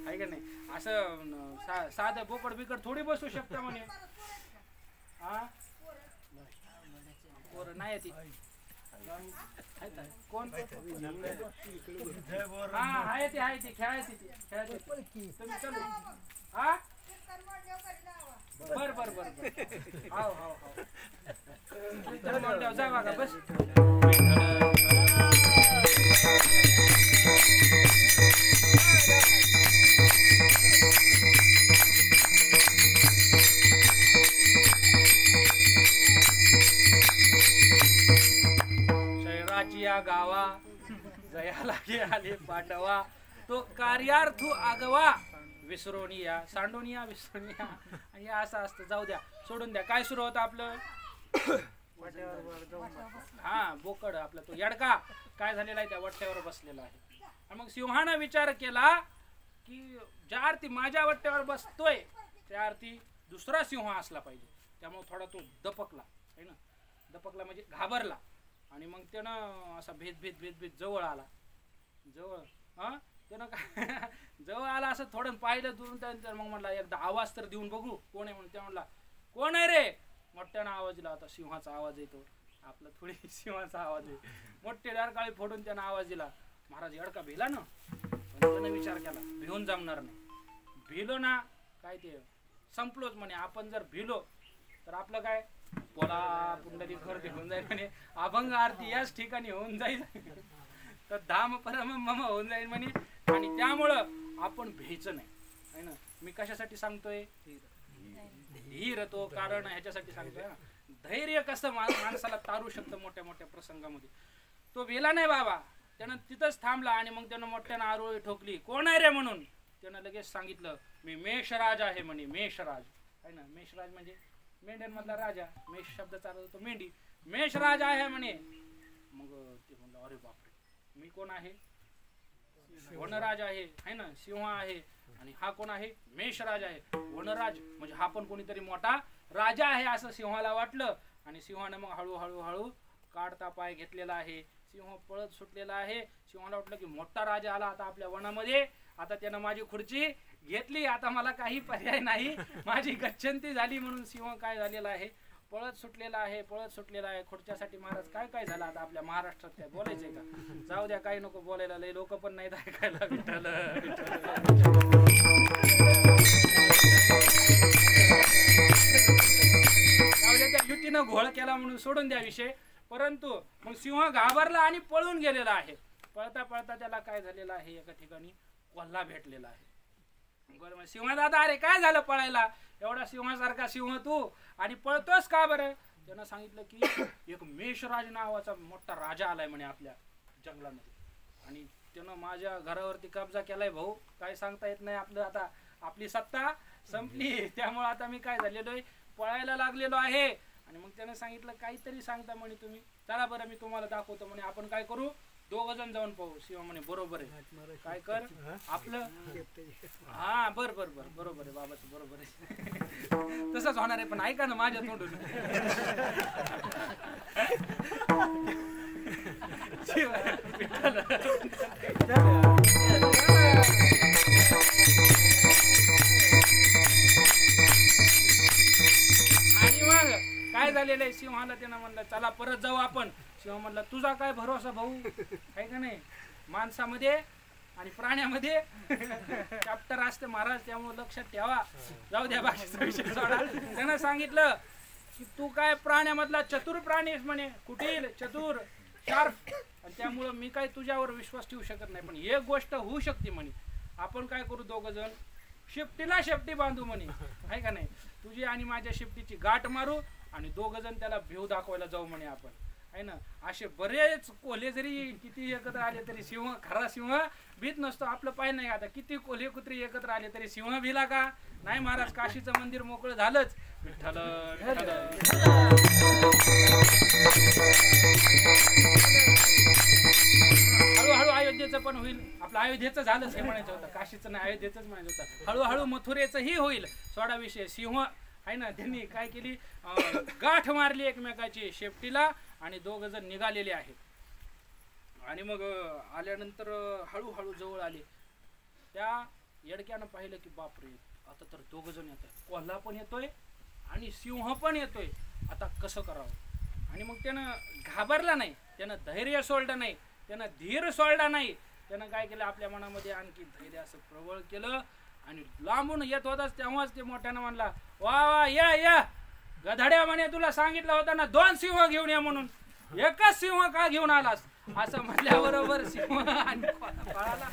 Speaker 1: आहे का नाही. असं साधं बोकड बिकड थोडी बसू शकता म्हणे. हा नाही ती कोण, हा आहे ती खेळायची तुम्ही चलू. हा बर बर बर हाव हाव हाव जा बघा बस. शहराची या गावा जयाला आले पाठवा, तो कार्यार्थू आगवा, विसरोनिया सांडोनिया विसरोनिया. आणि असं असतं. जाऊ द्या, सोडून द्या. काय सुरू होतं आपलं, हा बोकड आपला तो यडका काय झालेला आहे, त्या वट्ट्यावर बसलेला आहे. आणि मग सिंहानं विचार केला की ज्या अर्थी माझ्या वट्ट्यावर बसतोय त्या अर्थी दुसरा सिंह असला पाहिजे. त्यामुळे थोडा तो दपकला आहे ना, दपकला म्हणजे घाबरला. आणि मग त्यानं असा भेद भेद भेद भेद जवळ आला. जवळ हा त्यानं काय जवळ आला, असं थोडं पाहिलं दुरून. त्यानंतर मग म्हणला एकदा आवाज तर देऊन बघू कोण आहे म्हणून. त्या म्हणला कोण आहे रे, मोठ्यानं आवाज दिला. आता सिंहाचा आवाज येतो, आपला थोडी सिंहाचा आवाज आहे. मोठे डारकाळी फोडून त्यानं आवाज दिला. महाराज यडका भिला ना, पण त्यानं विचार केला भिवून जमणार नाही. भिलो ना काय ते संपलोच म्हणे. आपण जर भिलो तर आपलं काय, पोला पुंडली घर घेऊन जाईल म्हणे, अभंग आरती याच ठिकाणी होऊन जाईल, तर धाम परम मम होऊन जाईल म्हणे. आणि त्यामुळं आपण भ्यायचं नाही आहे ना. मी कशासाठी सांगतोय, धीर तो कारण ह्याच्यासाठी सांगतोय. धैर्य कसं माणसाला तारू शकतं मोठ्या मोठ्या प्रसंगामध्ये. तो भेला नाही बाबा, त्यानं तिथंच थांबला. आणि मग त्यानं मोठ्यानं आरोळी ठोकली, कोण आहे रे म्हणून. त्यानं लगेच सांगितलं मी मेषराज आहे म्हणे. मेषराज आहे ना, मेषराज म्हणजे मेंढ्यांमधला राजा. मेष शब्दाचा अर्थ होतो मेंढी. मेषराज आहे म्हणे. मग ते म्हणलं अरे बापरे, मी कोण आहे, वनराज आहे ना, सिंह आहे. आणि हा कोण आहे, मेषराज आहे. वनराज म्हणजे हा पण कोणीतरी मोठा राजा आहे असं सिंहाला वाटलं. आणि सिंहानं मग हळूहळू हळू काढता पाय घेतलेला आहे. सिंह पळत सुटलेला आहे. सिंहाला वाटलं की मोठा राजा आला आता आपल्या वनामध्ये, आता त्यानं माझी खुर्ची घेतली, आता मला काही पर्याय नाही, माझी गच्छंती झाली. म्हणून सिंह काय झालेला आहे, पळत सुटलेला आहे, पळत सुटलेला आहे. खुर्च्यासाठी महाराज काय काय झालं आता आपल्या महाराष्ट्रात, काय बोलायचंय का. जाऊ द्या, काही नको बोलायला, लय लोक पण नाहीत ऐकायला. विठ्ठल जाऊ द्या, त्या युतीनं घोळ केला म्हणून सोडून द्या विषय. परंतु मग सिंह घाबरला आणि पळून गेलेला आहे. पळता पळता त्याला काय झालेलं आहे, एका ठिकाणी कोल्हा भेटलेला आहे. सिंह दादा, अरे काय झालं पळायला, एवढा सिंहासारखा सिंह तू आणि पळतोस का बरं. त्यानं सांगितलं की एक मेषराज नावाचा मोठा राजा आलाय म्हणे आपल्या जंगलामध्ये, आणि त्यानं माझ्या घरावरती कब्जा केलाय. भाऊ काय सांगता येत नाही, आपलं आता आपली सत्ता संपली. त्यामुळे आता मी काय झालेलो आहे, पळायला लागलेलो आहे. आणि मग त्यानं सांगितलं काहीतरी सांगता म्हणे तुम्ही, चला बरं मी तुम्हाला दाखवतो म्हणे. आपण काय करू, दोघ जण जाऊन पाहू. शिव म्हणे बरोबर आहे, काय कर आपलं. हा बर बर बर बरोबर आहे बाबाचं, बरोबर आहे. तसंच होणार आहे, पण ऐका ना माझ्या तोंडून. आणि मग काय झालेलं आहे, सिंहाला त्यानं म्हणलं चला परत जाऊ आपण. शिव म्हणला तुझा काय भरोसा भाऊ, आहे का नाही. माणसामध्ये आणि प्राण्यामध्ये चॅप्टर असते महाराज, त्यामुळे लक्षात ठेवा. जाऊ द्या बाकीचा विषय सोडा. त्यानं सांगितलं की तू काय प्राण्यामधला चतुर प्राणी आहेस म्हणे, कुटील चतुर शार्प, आणि त्यामुळं मी काय तुझ्यावर विश्वास ठेवू शकत नाही. पण एक गोष्ट होऊ शकते म्हणे, आपण काय करू दोघ जण शिफ्टीला शेपटी बांधू म्हणे, आहे का नाही. तुझी आणि माझ्या शिफ्टीची गाठ मारू आणि दोघ जण त्याला भेव दाखवायला जाऊ म्हणे आपण, आहे ना. असे बरेच कोल्हे जरी किती एकत्र आले तरी सिंह, खरा सिंह भीत नसतो. आपलं पाय नाही, आता किती कोल्हे कुत्री एकत्र आले तरी सिंह भिला का नाही महाराज. काशीचं मंदिर मोकळं झालंच. विठ्ठल हळूहळू अयोध्येचं पण होईल. आपलं अयोध्येचं झालंच हे म्हणायचं होतं, काशीचं नाही अयोध्येचंच म्हणायचं होतं. हळूहळू मथुरेचंही होईल. सोडा विषय. सिंह आहे ना, त्यांनी काय केली, गाठ मारली एकमेकाची शेपटीला आणि दोघ जण निघालेले आहेत. आणि मग आल्यानंतर हळूहळू जवळ आले. त्या येडक्यानं पाहिलं की बापरे, आता तर दोघ जण येत आहेत, कोल्हा पण येतोय आणि सिंह पण येतोय, आता कसं करावं. आणि मग त्यानं घाबरला नाही, त्यानं धैर्य सोडलं नाही, त्यानं धीर सोडला नाही. त्यानं काय केलं, आपल्या मनामध्ये आणखी धैर्य असं प्रबळ केलं आणि लांबून येत होताच तेव्हाच ते मोठ्यानं म्हणला, वा वा या या गधड्या म्हणे, तुला सांगितलं होतं ना 2 सिंह घेऊन या म्हणून, एकच सिंह का घेऊन आलास. असं म्हटल्याबरोबर सिंह आणि पळाला.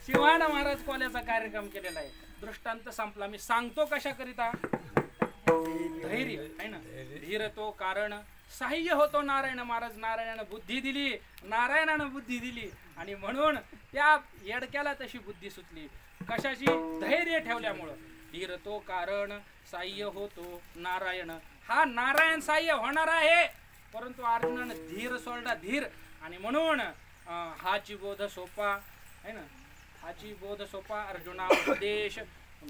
Speaker 1: सिंहानं महाराज कोल्याचा कार्यक्रम केलेला आहे. दृष्टांत संपला. मी सांगतो कशा करिता, धैर्य आहे ना, धीर तो कारण सहाय्य होतो नारायण. महाराज नारायणानं बुद्धी दिली, नारायणानं बुद्धी दिली आणि म्हणून त्या येडक्याला तशी बुद्धी सुचली. कशाची, धैर्य ठेवल्यामुळं. धीर तो कारण सहाय्य होतो नारायण. हा नारायण सहाय्य होणार आहे, परंतु अर्जुनानं धीर सोडला, धीर. आणि म्हणून हाची बोध सोपा आहे ना, हाची बोध सोपा अर्जुना उपदेश,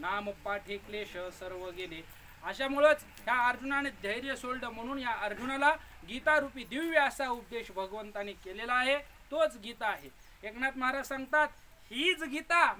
Speaker 1: नाम पाठी क्लेश सर्व गेले. अशामुळेच ह्या अर्जुनाने धैर्य सोडलं, म्हणून या अर्जुनाला गीतारूपी दिव्य असा उपदेश भगवंताने केलेला आहे. तोच गीता आहे. एकनाथ महाराज सांगतात हीच गीता